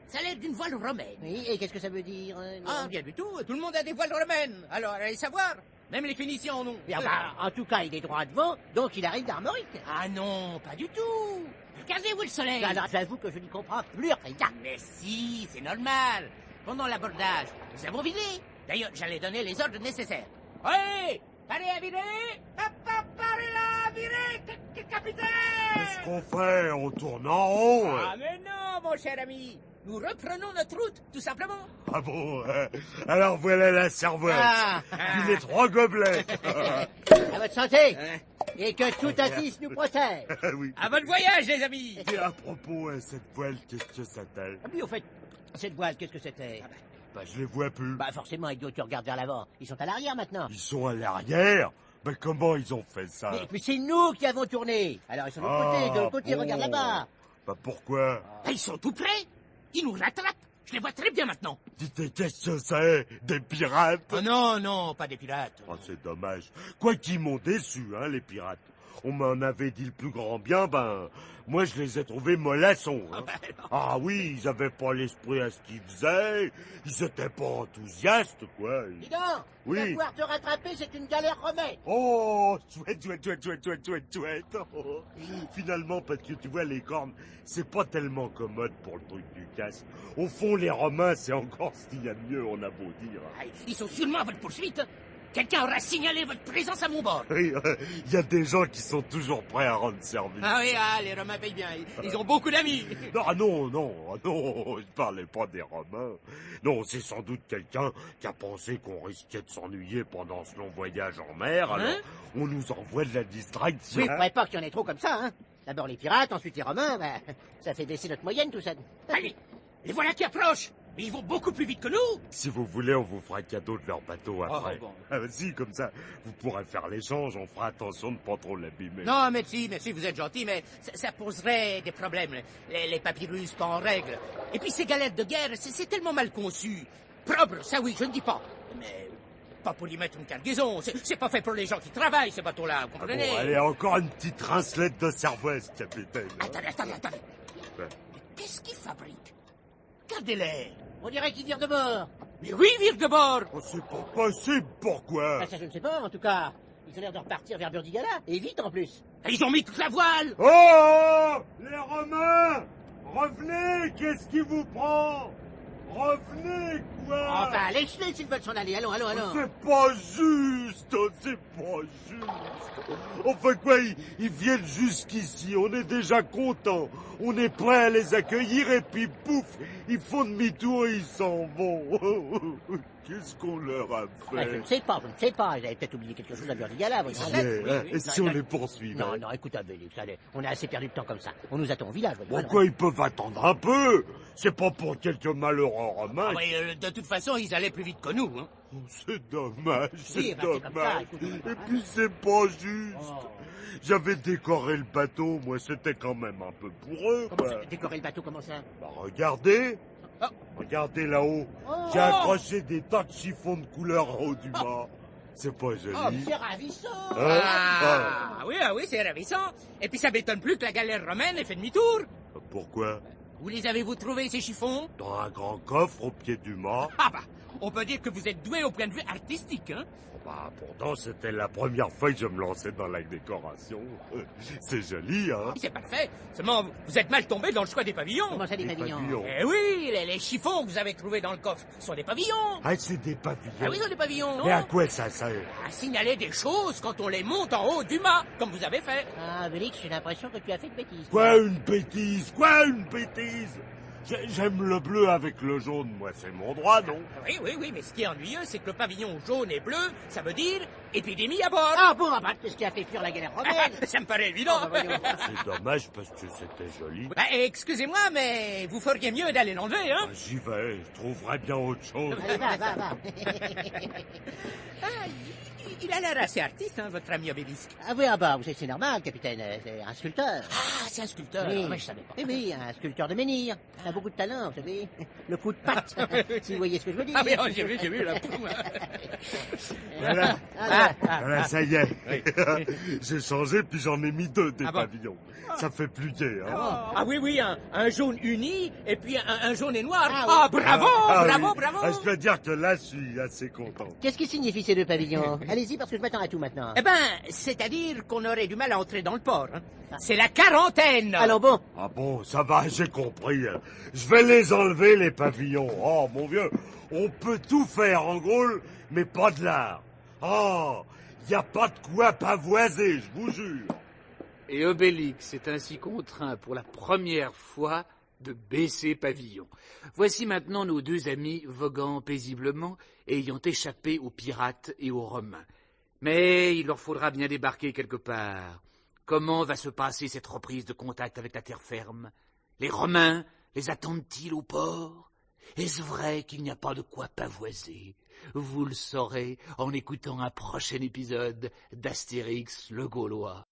Ça a l'air d'une voile romaine. Oui, et qu'est-ce que ça veut dire? Ah, rien du tout. Tout le monde a des voiles romaines. Alors, allez savoir. Même les Phéniciens en ont. Bien, bah, en tout cas, il est droit devant, donc il arrive d'Armorique. Ah non, pas du tout. Regardez où est le soleil. Alors, j'avoue que je n'y comprends plus rien. Mais si, c'est normal. Pendant l'abordage, nous avons vidé. D'ailleurs, j'allais donner les ordres nécessaires. Oui, parez à virer. Parez à virer, capitaine. Qu'est-ce qu'on fait? On tourne en rond? Ah, mais non, mon cher ami. Nous reprenons notre route, tout simplement. Ah bon? Alors voilà la serveuse. Ah. Puis les 3 gobelets. À votre santé. Et que tout Atis nous protège. Oui. À votre voyage, les amis. Et à propos, cette voile, qu'est-ce que ça t'aille? Ah oui, au fait, cette voile, qu'est-ce que c'était? Bah, je les vois plus. Bah, forcément, idiot, tu regardes vers l'avant. Ils sont à l'arrière maintenant. Ils sont à l'arrière? Mais comment ils ont fait ça? Mais c'est nous qui avons tourné. Alors, ils sont de l'autre côté, bon. regarde là-bas. Bah pourquoi? Ils sont tout près. Ils nous rattrapent. Je les vois très bien maintenant. Dites, qu'est-ce que c'est? Des pirates? Oh non, non, pas des pirates. Oh, c'est dommage. Quoi qu'ils m'ont déçu, hein, les pirates. On m'en avait dit le plus grand bien, ben, moi je les ai trouvés mollassons. Hein. Ah oui, ils avaient pas l'esprit à ce qu'ils faisaient, ils étaient pas enthousiastes, quoi. Dis donc, Oui. de pouvoir te rattraper, c'est une galère romaine. Oh, chouette. Oh. Finalement, parce que tu vois, les cornes, c'est pas tellement commode pour le truc du casque. Au fond, les Romains, c'est encore ce qu'il y a de mieux, on a beau dire. Ah, ils sont sûrement à votre poursuite. Quelqu'un aura signalé votre présence à mon bord. Oui, il y a des gens qui sont toujours prêts à rendre service. Ah oui, ah, les Romains payent bien. Ils ont beaucoup d'amis. Non, je parlais pas des Romains. Non, c'est sans doute quelqu'un qui a pensé qu'on risquait de s'ennuyer pendant ce long voyage en mer, alors on nous envoie de la distraction. Oui, faudrait pas qu'il y en ait trop comme ça, hein. D'abord les pirates, ensuite les Romains, bah, ça fait baisser notre moyenne, tout ça. Allez, les voilà qui approchent. Mais ils vont beaucoup plus vite que nous. Si vous voulez, on vous fera cadeau de leur bateau après. bon. Ah, si, comme ça, vous pourrez faire l'échange, on fera attention de pas trop l'abîmer. Non, merci, vous êtes gentil, mais ça poserait des problèmes. Les papyrus pas en règle. Et puis ces galettes de guerre, c'est tellement mal conçu. Propre, ça oui, je ne dis pas. Mais pas pour y mettre une cargaison. C'est pas fait pour les gens qui travaillent, ces bateaux-là, vous comprenez? Bon, allez, encore une petite rincelette de cervoise, capitaine. Attendez. Ouais. Qu'est-ce qu'ils fabriquent? Regardez-les. On dirait qu'ils virent de bord. Mais oui, vire de bord. Oh, c'est pas possible, pourquoi? Bah, ça, je ne sais pas, en tout cas. Ils ont l'air de repartir vers Burdigala, et vite en plus. Ils ont mis toute la voile. Oh! Les Romains! Revenez! Qu'est-ce qui vous prend? Revenez, quoi? Enfin, laisse-les s'ils veulent s'en aller, allons. C'est pas juste! C'est pas juste! Enfin quoi, ils viennent jusqu'ici, on est déjà contents, on est prêts à les accueillir et puis pouf, ils font demi-tour et ils s'en vont. Qu'est-ce qu'on leur a Bah, je fait? ne sais pas. Ils avaient peut-être oublié quelque chose à Burdigala. Vous Et si on les poursuit? Non, écoute, Obélix, allez, on a assez perdu de temps comme ça. On nous attend au village. voyons. Pourquoi ils peuvent attendre un peu? C'est pas pour quelques malheureux Romains. Ah oui, de toute façon, ils allaient plus vite que nous. Hein. Oh, c'est dommage, Si, c'est bah, c'est comme ça, dommage. écoute, Et puis c'est pas juste. J'avais décoré le bateau, moi c'était quand même un peu pour eux, Comment quoi. ça, décorer le bateau, comment ça? Bah regardez, Oh. regardez là-haut. Oh. J'ai accroché des tas de chiffons de couleur en haut du mât. C'est pas joli. Oh, c'est ravissant. Hein? Ah oui, c'est ravissant. Et puis ça m'étonne plus que la galère romaine ait fait demi-tour. Pourquoi? Où les avez-vous trouvés, ces chiffons? Dans un grand coffre au pied du mât. Ah bah, on peut dire que vous êtes doué au point de vue artistique, hein. Bah, pourtant, c'était la première fois que je me lançais dans la décoration. C'est joli, hein? C'est parfait. Seulement, vous êtes mal tombé dans le choix des pavillons. Comment ça, des pavillons? Eh oui, les chiffons que vous avez trouvés dans le coffre sont des pavillons. Ah, c'est des pavillons? Ah oui, sont des pavillons. Mais à quoi ça sert? À signaler des choses quand on les monte en haut du mât, comme vous avez fait. Ah, Obélix, j'ai l'impression que tu as fait de bêtises. Quoi, une bêtise? Quoi, une bêtise? J'aime le bleu avec le jaune, moi, c'est mon droit, non? Oui, mais ce qui est ennuyeux, c'est que le pavillon jaune et bleu, ça veut dire épidémie à bord. Ah bon, bah, qu'est-ce qui a fait fuir la galère romaine? Ça me paraît évident. C'est dommage parce que c'était joli. Bah, excusez-moi, mais vous feriez mieux d'aller l'enlever, hein? J'y vais, je trouverai bien autre chose. Allez, va. Il a l'air assez artiste, hein, votre ami Obélisque. Ah oui, vous savez, c'est normal, capitaine, c'est un sculpteur. Ah, c'est un sculpteur. Oui. Mais je savais pas. Oui, un sculpteur de menhir. Il a beaucoup de talent, vous savez. Le coup de patte, si vous voyez ce que je veux dire. Ah, mais j'ai vu, là. Voilà, ça y est. J'ai changé, puis j'en ai mis 2 des pavillons. Ça fait plus gai, hein. Ah oui, un jaune uni, et puis un jaune et noir. Bravo. Ah, je dois dire que là, je suis assez content. Qu'est-ce qui signifie ces 2 pavillons? Allez-y, parce que je m'attends à tout maintenant. Eh ben, c'est-à-dire qu'on aurait du mal à entrer dans le port. Hein. C'est la quarantaine. Alors bon. Ah bon, ça va, j'ai compris. Je vais les enlever, les pavillons. Oh, mon vieux, on peut tout faire en Gaule, mais pas de l'art. Oh, y a pas de quoi pavoiser, je vous jure. Et Obélix est ainsi contraint pour la première fois de baisser pavillon. Voici maintenant nos 2 amis voguant paisiblement et ayant échappé aux pirates et aux Romains. Mais il leur faudra bien débarquer quelque part. Comment va se passer cette reprise de contact avec la terre ferme? Les Romains les attendent-ils au port? Est-ce vrai qu'il n'y a pas de quoi pavoiser? Vous le saurez en écoutant un prochain épisode d'Astérix le Gaulois.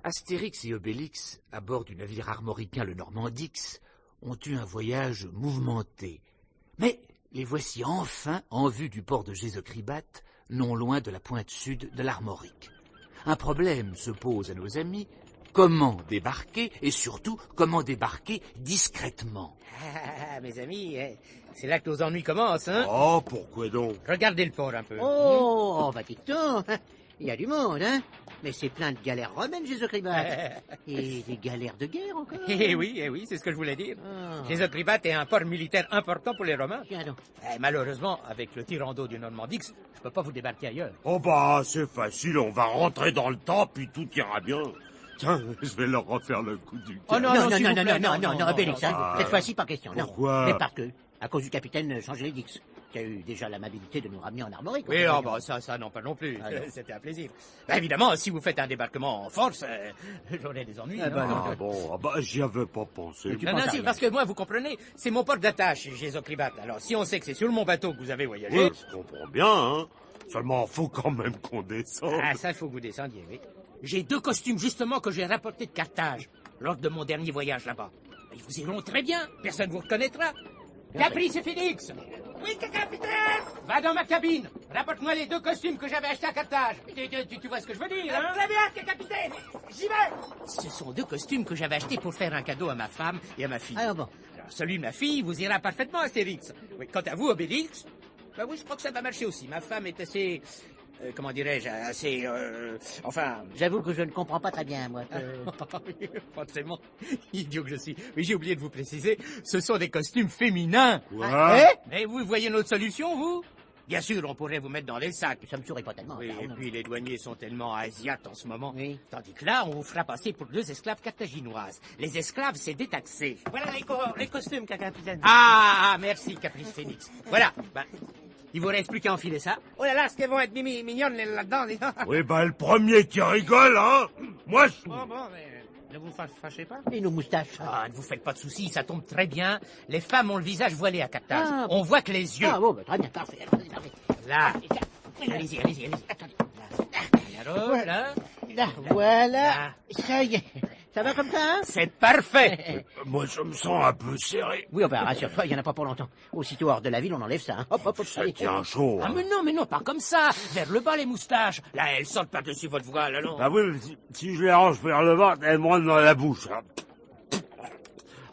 Astérix et Obélix, à bord du navire armoricain le Normandix, ont eu un voyage mouvementé. Mais les voici enfin en vue du port de Gésocribate, non loin de la pointe sud de l'Armorique. Un problème se pose à nos amis. Comment débarquer, et surtout, comment débarquer discrètement? Ah, mes amis, c'est là que nos ennuis commencent, hein? Oh, pourquoi donc? Regardez le port un peu. Oh, bah dites donc, il y a du monde, hein? Mais c'est plein de galères romaines, Gésocribate. Et des galères de guerre encore. Eh oui, c'est ce que je voulais dire. Gésocribate est un port militaire important pour les Romains. Tiens donc. Malheureusement, avec le tirant d'eau du Normandix, je peux pas vous débarquer ailleurs. Oh bah, c'est facile, on va rentrer dans le temps, puis tout ira bien. Tiens, je vais leur refaire le coup du Oh non, cœur. non, Obélix, hein. Cette fois-ci, pas question. Pourquoi? Non. Mais parce que, à cause du capitaine Changélix, qui a eu déjà l'amabilité de nous ramener en Armorique. Oui, ça non, pas non plus. C'était un plaisir. Évidemment, si vous faites un débarquement en force, j'aurai des ennuis. J'y avais pas pensé. Non, si, parce que moi, vous comprenez, c'est mon port d'attache, Gésocribate. Alors, si on sait que c'est sur mon bateau que vous avez voyagé... Oui, je comprends bien, hein. Seulement, faut quand même qu'on descende. Ah, ça, il faut que vous descendiez, oui. J'ai 2 costumes, justement, que j'ai rapportés de Carthage, lors de mon dernier voyage là-bas. Ils vous iront très bien, personne ne vous reconnaîtra. Caprice et Félix! Oui, capitaine! Va dans ma cabine, rapporte-moi les 2 costumes que j'avais achetés à Carthage. Tu vois ce que je veux dire, hein? Très bien, capitaine! J'y vais! Ce sont 2 costumes que j'avais achetés pour faire un cadeau à ma femme et à ma fille. Alors bon. Alors, celui de ma fille vous ira parfaitement, Astérix. Oui, quant à vous, Obélix, oui, je crois que ça va marcher aussi. Ma femme est assez... comment dirais-je, assez... enfin... J'avoue que je ne comprends pas très bien, moi. Forcément, idiot que je suis. Mais j'ai oublié de vous préciser, ce sont des costumes féminins. Quoi? Mais vous voyez notre solution, vous? Bien sûr, on pourrait vous mettre dans les sacs. Ça me sourit pas tellement. Oui, et puis les douaniers sont tellement asiates en ce moment. Oui. Tandis que là, on vous fera passer pour 2 esclaves carthaginoises. Les esclaves, c'est détaxé. Voilà les costumes, capitaine. Ah, merci, Caprice Phénix. Voilà, il vous reste plus qu'à enfiler ça. Oh là là, ce qu'elles vont être mignonnes là-dedans. Oui, le premier qui rigole, hein. Moi, je... Bon, mais ne vous fâchez pas. Et nos moustaches. Ah, ne vous faites pas de soucis, ça tombe très bien. Les femmes ont le visage voilé à Carthage. On voit que les yeux. Ah bon, très bien, parfait. Là. Allez-y. Attendez. Alors, là. Voilà. Ça y est. Ça va comme ça, hein? C'est parfait. Moi, je me sens un peu serré. Oui, ben, rassure-toi, il n'y en a pas pour longtemps. Aussitôt hors de la ville, on enlève ça. Hein. Hop, hop, hop, Ça allez. tient chaud. Ah mais non, pas comme ça. Vers le bas les moustaches. Là, elles sortent par-dessus votre voile, allons. Ah oui, mais si je les range vers le bas, elles me rentrent dans la bouche. Hein.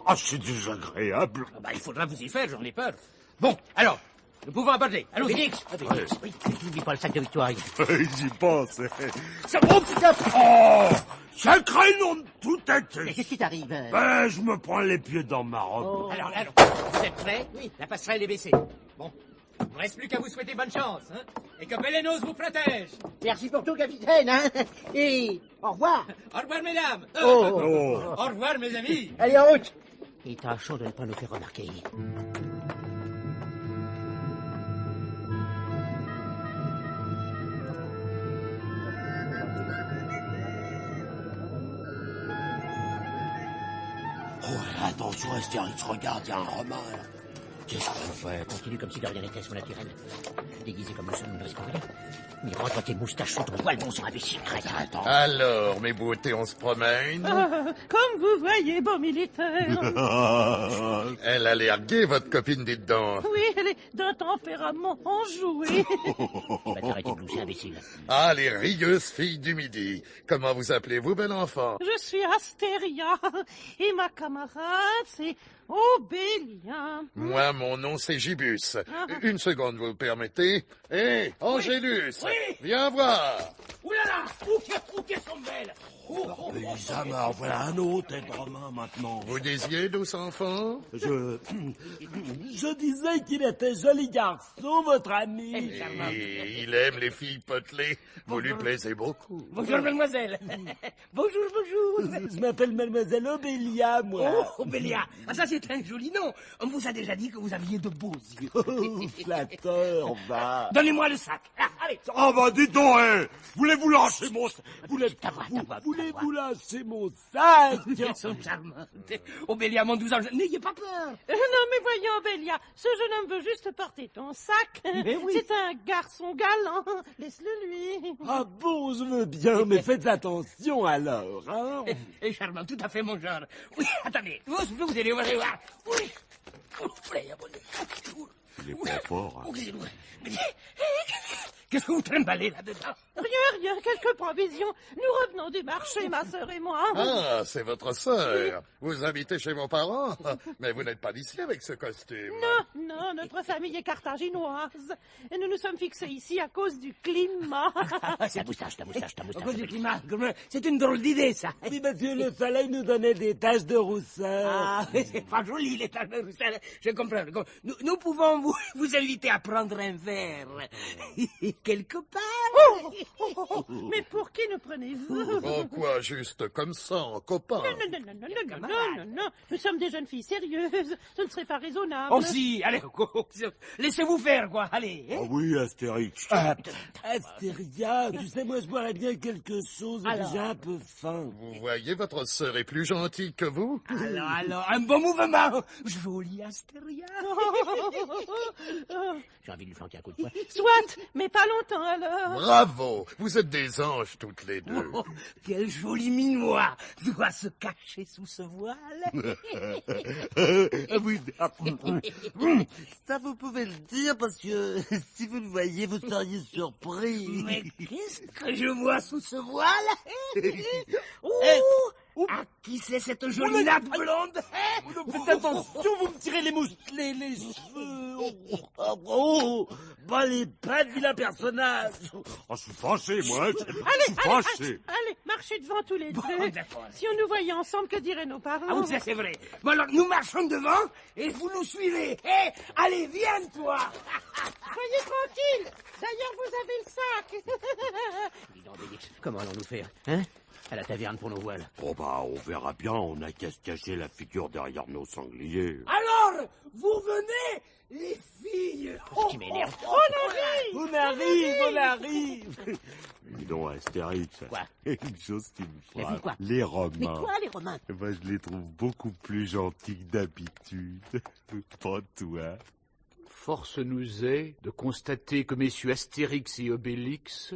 Ah, c'est désagréable. Ah bah, il faudra vous y faire, j'en ai peur. Bon, alors, nous pouvons aborder. Allons-y. Félix, oui, n'oublie pas le sac de Victoire. J'y pense. Ça va, putain. Oh, sacré nom de tout été. Mais qu'est-ce qui t'arrive? Ben, je me prends les pieds dans ma robe. Oh. Alors, vous êtes prêts? Oui. La passerelle est baissée. Bon, il ne reste plus qu'à vous souhaiter bonne chance, hein, et que Pélénos vous protège. Merci pour tout, capitaine, hein. Et au revoir. Au revoir, mesdames. Oh. Au revoir, mes amis. Allez, en route. Et tâchons de ne pas nous faire remarquer. Oh, attention, Astérix, regarde, il y a un romain, là. Qu'est-ce qu'on fait? Continue comme si de rien n'était, mon naturel. Déguisé comme nous sommes, nous ne risquons rien. Mais rentre tes moustaches sous ton poil, bon sang imbécile, crétin. Attends. Alors, mes beautés, on se promène. Comme vous voyez, beau militaire. Elle a l'air gaie, votre copine, dites donc. Oui, elle est d'un tempérament enjoué. Va t'arrêter de glousser, imbécile. Ah, les rieuses filles du Midi. Comment vous appelez-vous, bel enfant? Je suis Astéria et ma camarade, c'est Obélien. Moi, mon nom, c'est Gibus. Une seconde, vous permettez? Hé, Angélus, viens voir. Ouh là là, où qu'elles sont belles. Ça m'en voilà un autre, être romain, maintenant. Vous disiez, douce enfant? Je disais qu'il était joli garçon, votre ami. Et il aime les filles potelées. Vous lui plaisez beaucoup. Bonjour, mademoiselle. Bonjour. Je m'appelle mademoiselle Obélia, moi. Oh, Obélia. Ah, ça, c'est un joli nom. On vous a déjà dit que vous aviez de beaux yeux. Oh, flatteur, va. Donnez-moi le sac. Ah, allez. Oh, bah, dis donc, hein. Voulez-vous lâcher mon sac? Voulez-vous lâcher mon sac? Elles sont charmantes. Obélia, mon 12 ans, n'ayez pas peur. Non, mais voyons, Obélia, ce jeune homme veut juste porter ton sac. Mais oui. C'est un garçon galant. Laisse-le lui. Ah bon, je veux bien, mais faites attention alors, hein. Et charmant, tout à fait mon genre. Oui, attendez, vous allez voir. Oui. Il est pas fort, hein. Qu'est-ce que vous trimballez là-dedans? Rien, quelques provisions. Nous revenons du marché, ma sœur et moi. Ah, c'est votre sœur. Vous habitez chez vos parents? Mais vous n'êtes pas d'ici avec ce costume. Non, notre famille est carthaginoise. Et nous nous sommes fixés ici à cause du climat. Ta moustache. À cause du climat, c'est une drôle d'idée, ça. Oui, parce que le soleil nous donnait des taches de rousseur. Ah, c'est pas joli, les taches de rousseur. Je comprends. Nous pouvons vous inviter à prendre un verre. Quelque part. Mais pour qui nous prenez-vous? Oh, quoi, juste comme ça, en copain? Non. Nous sommes des jeunes filles sérieuses. Ce ne serait pas raisonnable. Oh si, allez, laissez-vous faire, quoi, allez. Ah oui, Astérix. Astéria, tu sais, moi je boirais bien quelque chose, j'ai un peu faim. Vous voyez, votre sœur est plus gentille que vous? Alors, un bon mouvement. Joli Astéria. J'ai envie de lui flanquer un coup de poing. Soit, mais pas longtemps alors. Bravo! Vous êtes des anges toutes les deux. Oh, quel joli minois doit se cacher sous ce voile. Oui. Ça, vous pouvez le dire, parce que si vous le voyez, vous seriez surpris. Mais qu'est-ce que je vois sous ce voile? À qui c'est cette jolie natte blonde? Faites attention, vous me tirez les cheveux. Bah, les pattes, vilain personnage. Oh, je suis fâché, moi. Je suis fâché. Allez, marchez devant tous les deux. D'accord. Si on nous voyait ensemble, que diraient nos parents? Ah oui, ça c'est vrai. Bon alors, nous marchons devant et vous nous suivez. Allez, viens toi. Soyez tranquille. D'ailleurs, vous avez le sac. Dis donc, Bélix, comment allons-nous faire, hein? À la taverne pour nos voiles. Oh bah, on verra bien, on n'a qu'à se cacher la figure derrière nos sangliers. Alors, vous venez, les filles. Ce qui m'énerve. On arrive. Dis donc, Astérix. Quoi? Une chose qui me T'as vu quoi? frappe. Les Romains. Mais quoi, les Romains? Moi, je les trouve beaucoup plus gentils que d'habitude. Pas toi. Force nous est de constater que messieurs Astérix et Obélix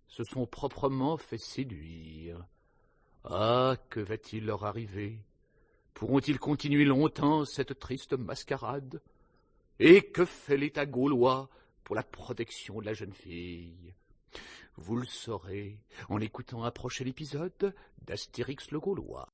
se sont proprement fait séduire. Ah, que va-t-il leur arriver? Pourront-ils continuer longtemps cette triste mascarade? Et que fait l'État gaulois pour la protection de la jeune fille? Vous le saurez en écoutant un prochain épisode d'Astérix le Gaulois.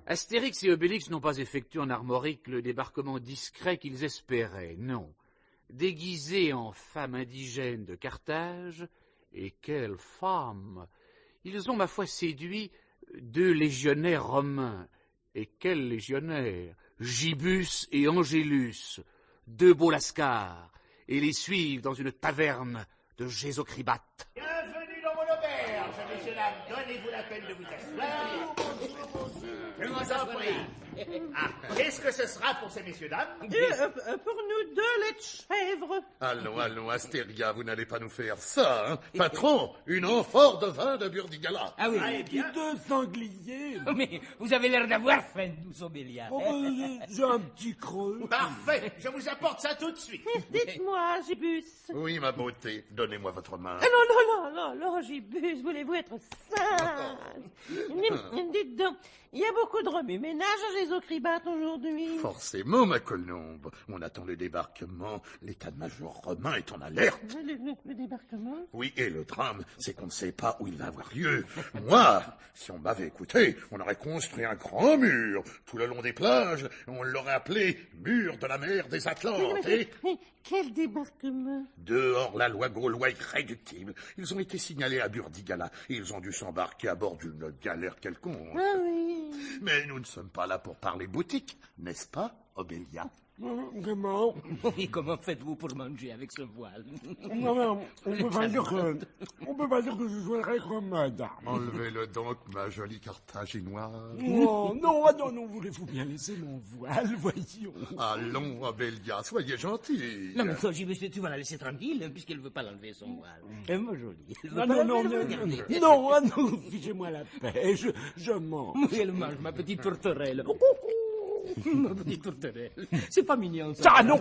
Astérix et Obélix n'ont pas effectué en Armorique le débarquement discret qu'ils espéraient, non. Déguisés en femmes indigènes de Carthage, et quelles femmes! Ils ont, ma foi, séduit 2 légionnaires romains. Et quels légionnaires! Gibus et Angélus, 2 beaux lascars, et les suivent dans une taverne de Gésocribate. Bienvenue dans mon auberge, messieurs dames. Donnez-vous la peine de vous asseoir. Je vous en prie. Ah, qu'est-ce que ce sera pour ces messieurs dames? Pour nous 2 laits de chèvre. Allons, allons, Astéria, vous n'allez pas nous faire ça, hein? Patron, une amphore de vin de Burdigala. Ah oui, Eh bien. 2 sangliers. Oh, mais vous avez l'air d'avoir faim, nous, Obélia. J'ai un petit creux. Parfait, je vous apporte ça tout de suite. Dites-moi, Gibus. Oui, ma beauté, donnez-moi votre main. Non, Gibus, voulez-vous être sage? Dites donc, il y a beaucoup de remue-ménage à Gésocribate aujourd'hui. Forcément, ma colombe. On attend le débarquement. L'état-major romain est en alerte. Le débarquement? Oui, et le drame, c'est qu'on ne sait pas où il va avoir lieu. Moi, si on m'avait écouté, on aurait construit un grand mur tout le long des plages. Et on l'aurait appelé mur de la mer des Atlantes. Mais quel débarquement? Dehors la loi gaulois irréductible. Ils ont été signalés à Burdigala et ils ont dû s'embarquer à bord d'une galère quelconque. Ah oui. Mais nous ne sommes pas là pour parler boutique, n'est-ce pas, Obélia? Vraiment? Et comment faites-vous pour manger avec ce voile? Non, on peut pas dire que je jouerais comme dame. Enlevez-le donc, ma jolie carthaginoise. Non, voulez-vous bien laisser mon voile, voyons. Allons, Obélia, soyez gentille. Non, mais toi, tu vas la laisser tranquille, puisqu'elle ne veut pas l'enlever, son voile. Elle m'a jolie. Non, fichez-moi la paix, je mens. Oui, elle mange ma petite tourterelle. Ma petite tourterelle. C'est pas mignon, ça. Ah non,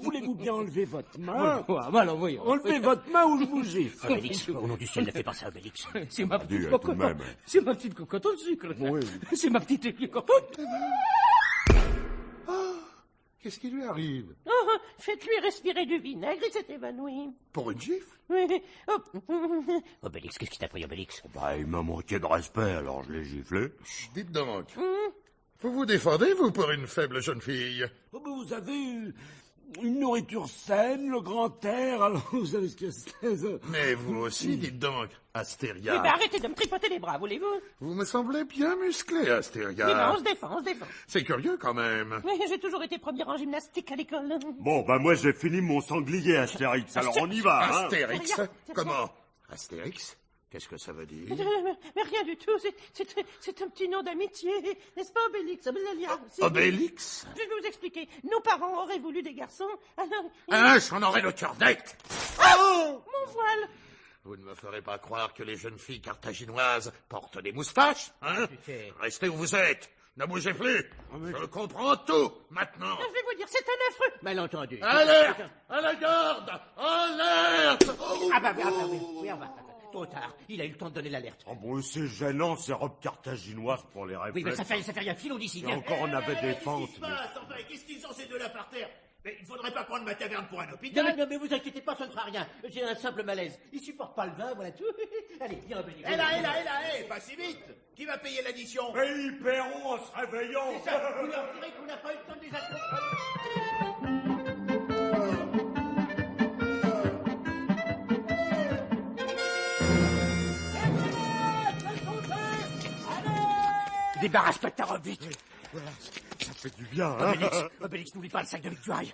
voulez-vous bien enlever votre main? Alors, voyons. Enlevez votre main ou je vous gifle. Obélix, au nom du ciel, ne fais pas ça, Obélix. C'est ma petite cocotte. C'est ma petite cocotte au sucre. Oui. C'est ma petite cocotte. Qu'est-ce qui lui arrive? Faites-lui respirer du vinaigre, il s'est évanoui. Pour une gifle? Oui. Obélix, qu'est-ce qui t'a pris, Obélix? Il m'a manqué de respect, alors je l'ai giflé. Dites donc, vous vous défendez, vous, pour une faible jeune fille? Vous avez une nourriture saine, le grand air, alors vous savez ce que c'est. Mais vous aussi, dites donc, Astéria. Arrêtez de me tripoter les bras, voulez-vous? Vous me semblez bien musclé, Astéria. Mais on se défend. C'est curieux, quand même. Oui, j'ai toujours été première en gymnastique à l'école. Bon, moi j'ai fini mon sanglier, Astérix, alors on y va. Astérix? Comment? Astérix? Qu'est-ce que ça veut dire? Mais rien du tout, c'est un petit nom d'amitié, n'est-ce pas, Obélix? Obélix? Je vais vous expliquer. Nos parents auraient voulu des garçons, alors... J'en aurais le cœur net! Mon voile! Vous ne me ferez pas croire que les jeunes filles carthaginoises portent des moustaches, hein? Restez où vous êtes! Ne bougez plus! Je comprends tout, maintenant! Je vais vous dire, c'est un affreux... Malentendu. Alerte! À la garde! Alerte! Oui, on va. Trop tard. Il a eu le temps de donner l'alerte. C'est gênant, ces robes carthaginoises pour les réflexes. Oui, mais ça fait rien. Filons d'ici. Encore on avait des fentes. Qu'est-ce qu'ils ont, ces deux-là, par terre? Mais il ne faudrait pas prendre ma taverne pour un hôpital. Non, mais vous inquiétez pas, ça ne fera rien. J'ai un simple malaise. Il supporte pas le vin, voilà tout. Allez, viens, Obélix. Pas si vite. Qui va payer l'addition? Mais ils paieront en se réveillant. C'est ça, vous leur direz qu'on n'a pas eu le temps de les attraper. Débarrasse-toi de ta robe, vite. Voilà, ça fait du bien, Obélix, n'oublie pas le sac de victuailles.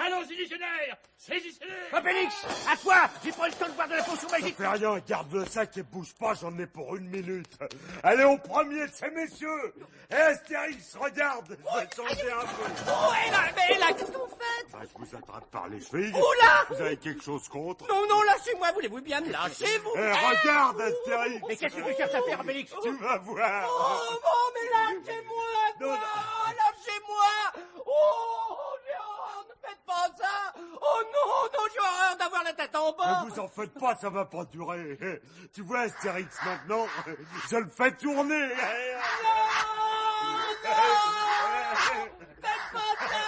allons-y, légionnaires! Saisissez-les! Obélix, à toi! J'ai pas eu le temps de boire de la potion magique! Ça fait rien, garde le sac et bouge pas, j'en ai pour 1 minute. Allez, au premier de ces messieurs! Hé, Astérix, regarde! Je vais changer un peu. Oh, et là, qu'est-ce que vous faites? Ah, je vous attrape par les chevilles. Oula! Vous avez quelque chose contre? Non, non, lâchez-moi, voulez-vous bien me lâcher, vous? Hé, regarde, Astérix! Mais qu'est-ce que tu cherches à faire, Obélix? Tu vas voir! Oh, bon, mais lâchez-moi, quoi! Lâchez-moi! Oh, j'ai horreur, ne faites pas ça! Oh non, non, j'ai horreur d'avoir la tête en bas! Ne vous en faites pas, ça va pas durer. Tu vois, Astérix, maintenant, je le fais tourner. Non! Faites pas ça!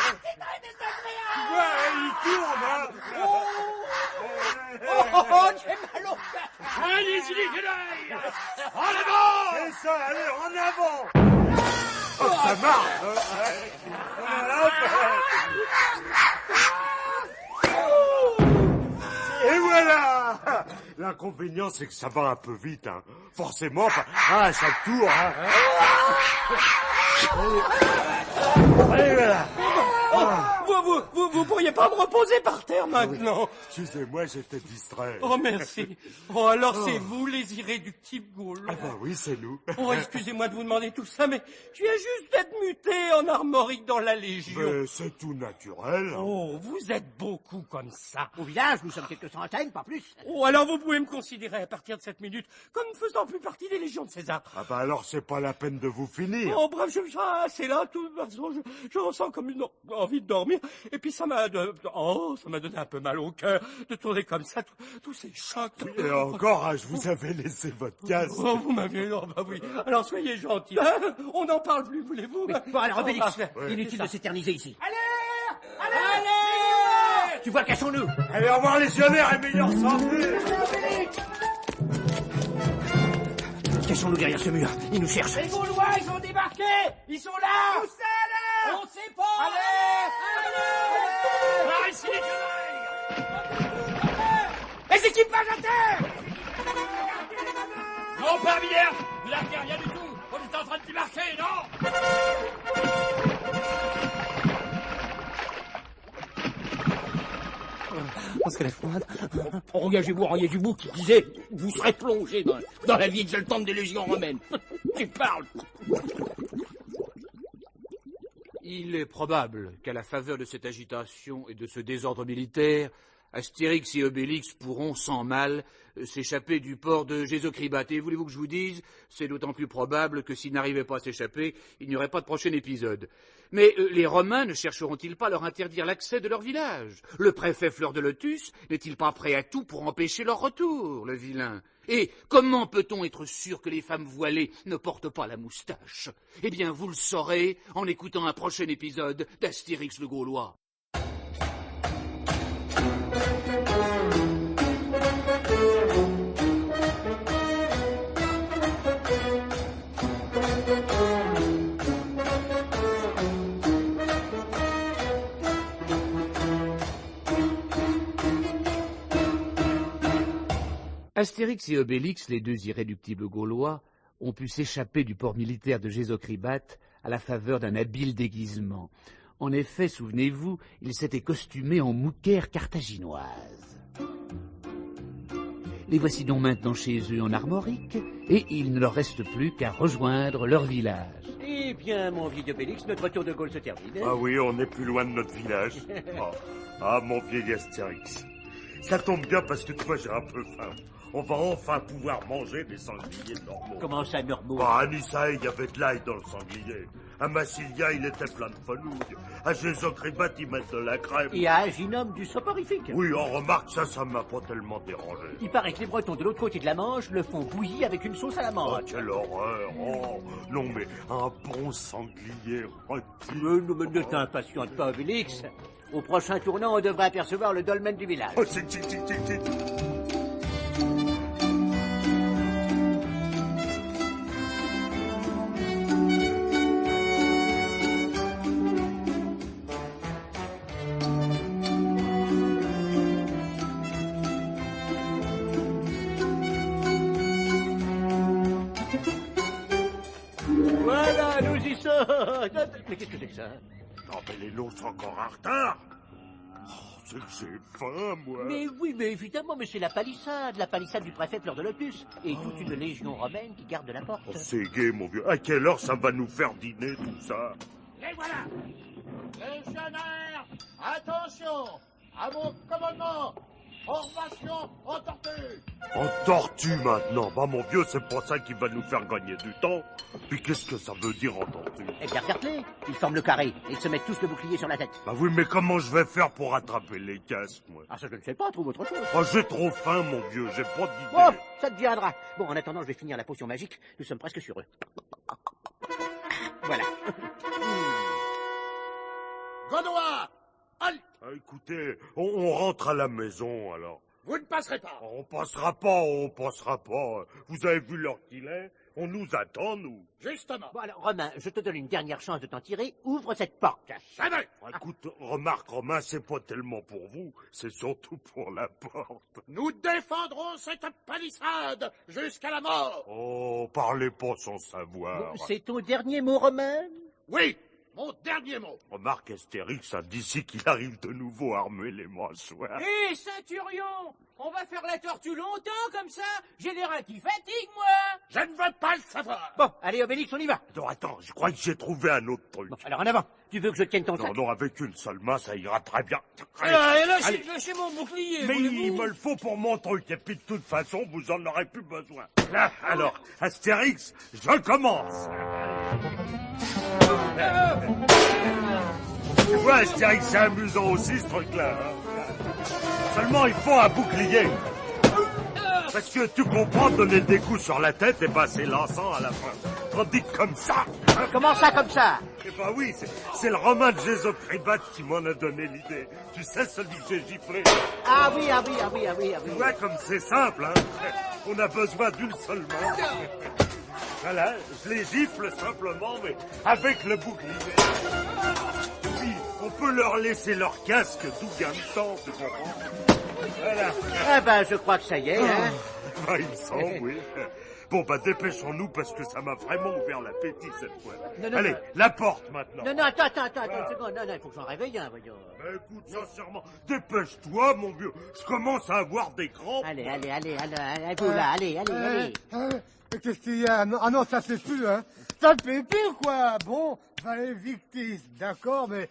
C'est très désagréable! Ouais, il tourne, hein! Oh, j'ai mal au cœur! Allez-y, légionnaires! En avant! C'est ça, allez, en avant! Oh, ça marche, hein? Et voilà! L'inconvénient, c'est que ça va un peu vite, hein. Forcément, à chaque tour, hein. Allez, voilà. Vous pourriez pas me reposer par terre maintenant? Excusez-moi, j'étais distrait. Oh, merci. Oh, alors c'est vous, les irréductibles gaulois. Ah bah oui, c'est nous. Oh, excusez-moi de vous demander tout ça, mais je viens juste d'être muté en armorique dans la Légion. Mais c'est tout naturel. Oh, vous êtes beaucoup comme ça. Au village, nous sommes quelques centaines, pas plus. Oh, alors vous pouvez me considérer à partir de cette minute comme faisant plus partie des Légions de César. Ah bah alors c'est pas la peine de vous finir. Oh, bref, je me sens assez là, de toute façon, je ressens comme une envie de dormir. Et puis ça m'a donné un peu mal au cœur de tourner comme ça, tous ces chocs. Oui, et encore, hein, je vous avais laissé votre casque. Oh, vous m'avez... Oh, bah oui. Alors soyez gentils. On n'en parle plus, voulez-vous? Bon, alors, Obélix, inutile de s'éterniser ici. Allez! Tu vois, cachons-nous. Allez, au revoir, légionnaires, et meilleure santé. Cachons-nous derrière ce mur. Ils nous cherchent. Les Gaulois, ils ont débarqué! Ils sont là! Où ça, là? On sait pas! Allez! Par ici, légionnaires! Les équipages à terre! Non, pas Villers! Vous n'avez rien du tout! On est en train de débarquer, non? Parce qu'elle est froide. Engagez-vous, qui disait, vous serez plongé dans la vie exaltante des légions romaines. Tu parles. Il est probable qu'à la faveur de cette agitation et de ce désordre militaire, Astérix et Obélix pourront sans mal s'échapper du port de Gésocribate. Et voulez-vous que je vous dise, c'est d'autant plus probable que s'ils n'arrivaient pas à s'échapper, il n'y aurait pas de prochain épisode. Mais les Romains ne chercheront-ils pas à leur interdire l'accès de leur village? Le préfet Fleur de Lotus n'est-il pas prêt à tout pour empêcher leur retour, le vilain? Et comment peut-on être sûr que les femmes voilées ne portent pas la moustache? Eh bien, vous le saurez en écoutant un prochain épisode d'Astérix le Gaulois. Astérix et Obélix, les deux irréductibles Gaulois, ont pu s'échapper du port militaire de Gésocribate à la faveur d'un habile déguisement. En effet, souvenez-vous, ils s'étaient costumés en mouquères carthaginoises. Les voici donc maintenant chez eux en Armorique, et il ne leur reste plus qu'à rejoindre leur village. Eh bien, mon vieil Obélix, notre tour de Gaulle se termine. Ah oui, on n'est plus loin de notre village. Ah, mon vieil Astérix. Ça tombe bien parce que toi, j'ai un peu faim. On va enfin pouvoir manger des sangliers normaux. Comment ça, normaux? À Anissa, il y avait de l'ail dans le sanglier. À Massilia, il était plein de fenouil. À Gésocribate, ils mettent de la crème. Et à Aginum, du soporifique. Oui, on remarque, ça m'a pas tellement dérangé. Il paraît que les Bretons de l'autre côté de la Manche le font bouillir avec une sauce à la menthe. Oh, quelle horreur! Oh, non, mais un bon sanglier rôti. Ne t'impatiente pas, Obélix. Au prochain tournant, on devrait apercevoir le dolmen du village. Oh, Voilà, nous y sommes. Mais qu'est-ce que c'est que ça? Non, mais les lots sont encore en retard. c'est que j'ai faim, moi. Mais oui, mais évidemment, mais c'est la palissade du préfet Fleur de Lotus, et toute une légion romaine qui garde la porte. Oh, c'est gai, mon vieux. À quelle heure ça va nous faire dîner, tout ça? Et voilà. Légionnaires, attention, à mon commandement, formation en tortue. En tortue, maintenant. Bah, mon vieux, c'est pas ça qui va nous faire gagner du temps. Puis qu'est-ce que ça veut dire en tortue? Eh bien, regarde-les, ils forment le carré, et ils se mettent tous le bouclier sur la tête. Bah oui, mais comment je vais faire pour attraper les casques, moi? Ah, ça je ne sais pas, trouve autre chose. Oh, j'ai trop faim, mon vieux, j'ai pas d'idée. Oh, ça te viendra. Bon, en attendant, je vais finir la potion magique, nous sommes presque sur eux. Voilà. Gaulois, halte. Ah, écoutez, on rentre à la maison, alors. Vous ne passerez pas. On passera pas. Vous avez vu l'heure qu'il est? On nous attend, nous. Justement. Bon, alors, Romain, je te donne une dernière chance de t'en tirer. Ouvre cette porte. Jamais. Écoute, remarque, Romain, c'est pas tellement pour vous, c'est surtout pour la porte. Nous défendrons cette palissade jusqu'à la mort. Oh, parlez pas sans savoir. C'est ton dernier mot, Romain? Oui, mon dernier mot. Remarque, Astérix a d'ici qu'il arrive de nouveau armé les mâchoires. Hé, Ceinturion, on va faire la tortue longtemps comme ça? J'ai des reins qui fatiguent, moi. Je ne veux pas le savoir. Bon, allez, Obélix, on y va. Attends, je crois que j'ai trouvé un autre truc. Bon, alors en avant. Tu veux que je tienne ton sac? Non, avec une seule main, ça ira très bien. Lâchez mon bouclier. Mais il me le faut pour mon truc, et puis de toute façon, vous en aurez plus besoin. Là, alors, Astérix, je commence. Tu vois, Astérix, c'est amusant aussi, ce truc-là. Seulement, il faut un bouclier. Parce que tu comprends, donner des coups sur la tête et passer l'encens à la fin. Tandis que comme ça... Comment ça, comme ça? Eh ben oui, c'est le Romain de Jésus-Christ qui m'en a donné l'idée. Tu sais, celui que j'ai giflé. Ah oui. Tu vois, comme c'est simple, hein. On a besoin d'une seule main. Voilà, je les gifle simplement, mais avec le bouclier. Puis, on peut leur laisser leur casque tout gain de temps, tu comprends? Voilà. Ah ben, je crois que ça y est, hein. Bah, il me semble, oui. Bon, bah, dépêchons-nous, parce que ça m'a vraiment ouvert l'appétit, cette fois. Non, allez, la porte, maintenant. Non, attends, une seconde. Non, il faut que j'en réveille un, voyons. Bah, écoute, sincèrement, dépêche-toi, mon vieux. Je commence à avoir des crampes. Allez, vous là, allez. Qu'est-ce qu'il y a? Ah non, ça fait plus, hein. Ça ne fait plus, quoi. Bon, fallait victime, d'accord, mais...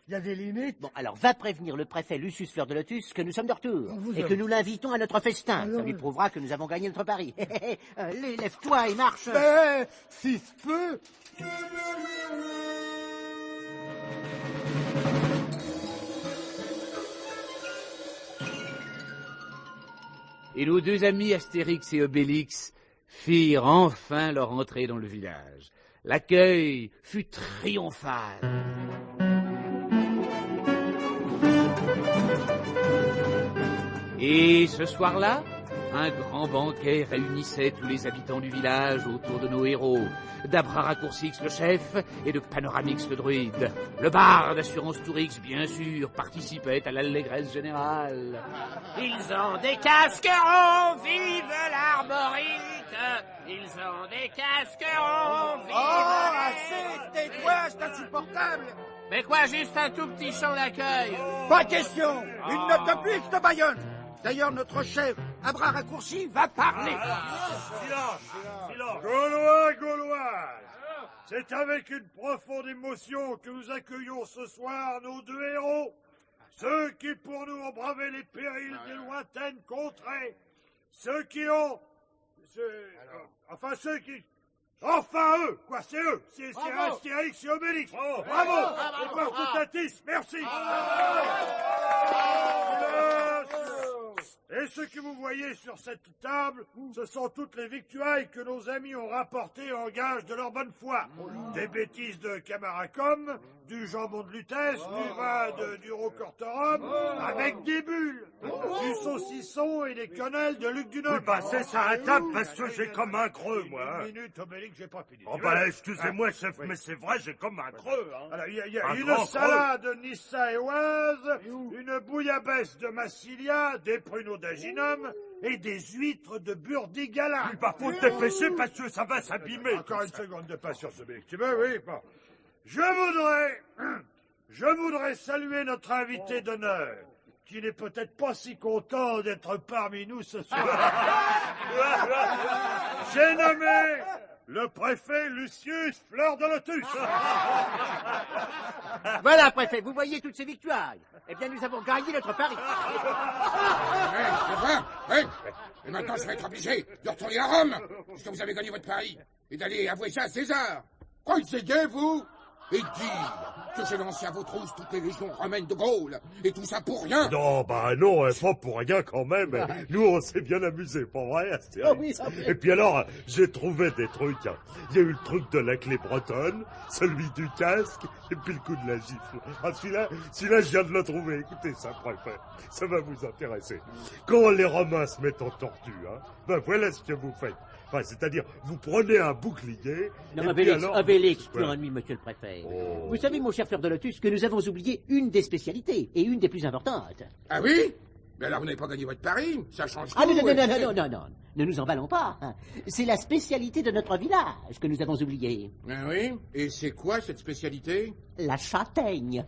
Il y a des limites. Bon, alors va prévenir le préfet Lucius Fleur de Lotus que nous sommes de retour et que nous l'invitons à notre festin. Alors, ça lui prouvera que nous avons gagné notre pari. Allez, lève-toi et marche. Mais, si se peut. Et nos deux amis Astérix et Obélix firent enfin leur entrée dans le village. L'accueil fut triomphal. Et ce soir-là, un grand banquet réunissait tous les habitants du village autour de nos héros, d'Abraracoursix le chef et de Panoramix le druide. Le barde d'Assurance Tourix, bien sûr, participait à l'allégresse générale. Ils ont des casques ronds, vive l'arborique. Ils ont des casques ronds, vive assez, tais-toi, c'est insupportable. Mais quoi, juste un tout petit chant d'accueil? Pas question. Une note de plus, je te baïonne. D'ailleurs, notre chef, à bras raccourcis, va parler. Silence. Gaulois. C'est avec une profonde émotion que nous accueillons ce soir nos deux héros. Ceux qui, pour nous, ont bravé les périls des lointaines contrées. Ceux qui ont... Ceux qui... Enfin, eux, quoi, c'est eux. C'est Astérix et Obélix. Bravo. Et Portutatis, merci. Et ce que vous voyez sur cette table, ce sont toutes les victuailles que nos amis ont rapportées en gage de leur bonne foi. Des bêtises de Camaracum, du jambon de Lutèce, du vin du Rocortorum, avec des bulles, du saucisson et des quenelles de Luc du Noc. Oui, c'est ça à table parce que j'ai comme un creux, moi. Une minute, Obélix, j'ai pas fini. Oh, excusez-moi, chef, mais c'est vrai, j'ai comme un creux. Hein. Alors, il y a une salade nissaéoise, une bouillabaisse de Massilia, des pruneaux d'Aginum et des huîtres de Burdigala. Oui, par contre, dépêchez parce que ça va s'abîmer. Encore une seconde de patience, Obélix. Tu veux, oui, bon. Je Je voudrais saluer notre invité d'honneur, qui n'est peut-être pas si content d'être parmi nous ce soir. J'ai nommé le préfet Lucius Fleur de Lotus. Voilà, préfet, vous voyez toutes ces victoires. Eh bien, nous avons gagné notre pari. Et maintenant, je vais être obligé de retourner à Rome, puisque vous avez gagné votre pari, et d'aller avouer ça à César. Croyez que c'est gay, vous? Et dire que j'ai lancé à vos trousses toutes les légions romaines de Gaule, et tout ça pour rien. Non, bah non, pas pour rien quand même. Nous, on s'est bien amusés, pas vrai, Astérix? Oh oui, ça fait. Et puis alors, j'ai trouvé des trucs. Il y a eu le truc de la clé bretonne, celui du casque, et puis le coup de la gifle. Ah, celui-là, je viens de le trouver. Écoutez ça, préfet. Ça va vous intéresser. Quand les Romains se mettent en tortue, ben voilà ce que vous faites. Enfin, c'est-à-dire, vous prenez un bouclier... Non, et Obélix, puis alors... Obélix, plus ennui, monsieur le préfet. Oh. Vous savez, mon cher Fleur de Lotus, que nous avons oublié une des spécialités, et une des plus importantes. Ah oui? Mais alors, vous n'avez pas gagné votre pari? Ça change tout. Ah non, ne nous emballons pas. C'est la spécialité de notre village que nous avons oubliée. Ah oui? Et c'est quoi, cette spécialité? La châtaigne.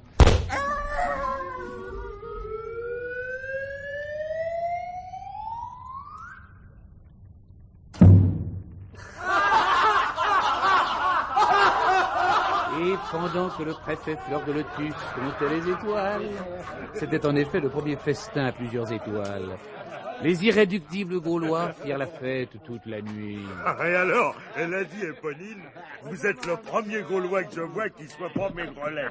Et pendant que le préfet Fleur de Lotus comptait les étoiles, c'était en effet le premier festin à plusieurs étoiles. Les irréductibles Gaulois firent la fête toute la nuit. Et alors, elle a dit, Éponine, vous êtes le premier Gaulois que je vois qui soit pas maigrelet.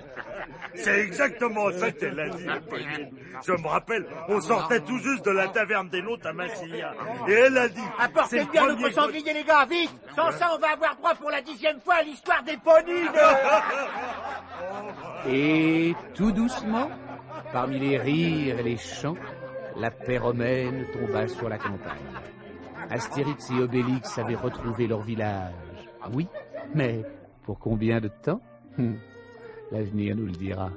C'est exactement ça qu'elle a dit, Éponine. Je me rappelle, on sortait tout juste de la taverne des Nôtes à Massilia. Et elle a dit... Apportez c'est le bien premier notre sanglier, les gars, vite! Sans ça, on va avoir droit pour la 10e fois à l'histoire d'Éponine! Et tout doucement, parmi les rires et les chants, la paix romaine tomba sur la campagne. Astérix et Obélix avaient retrouvé leur village. Oui, mais pour combien de temps? L'avenir nous le dira.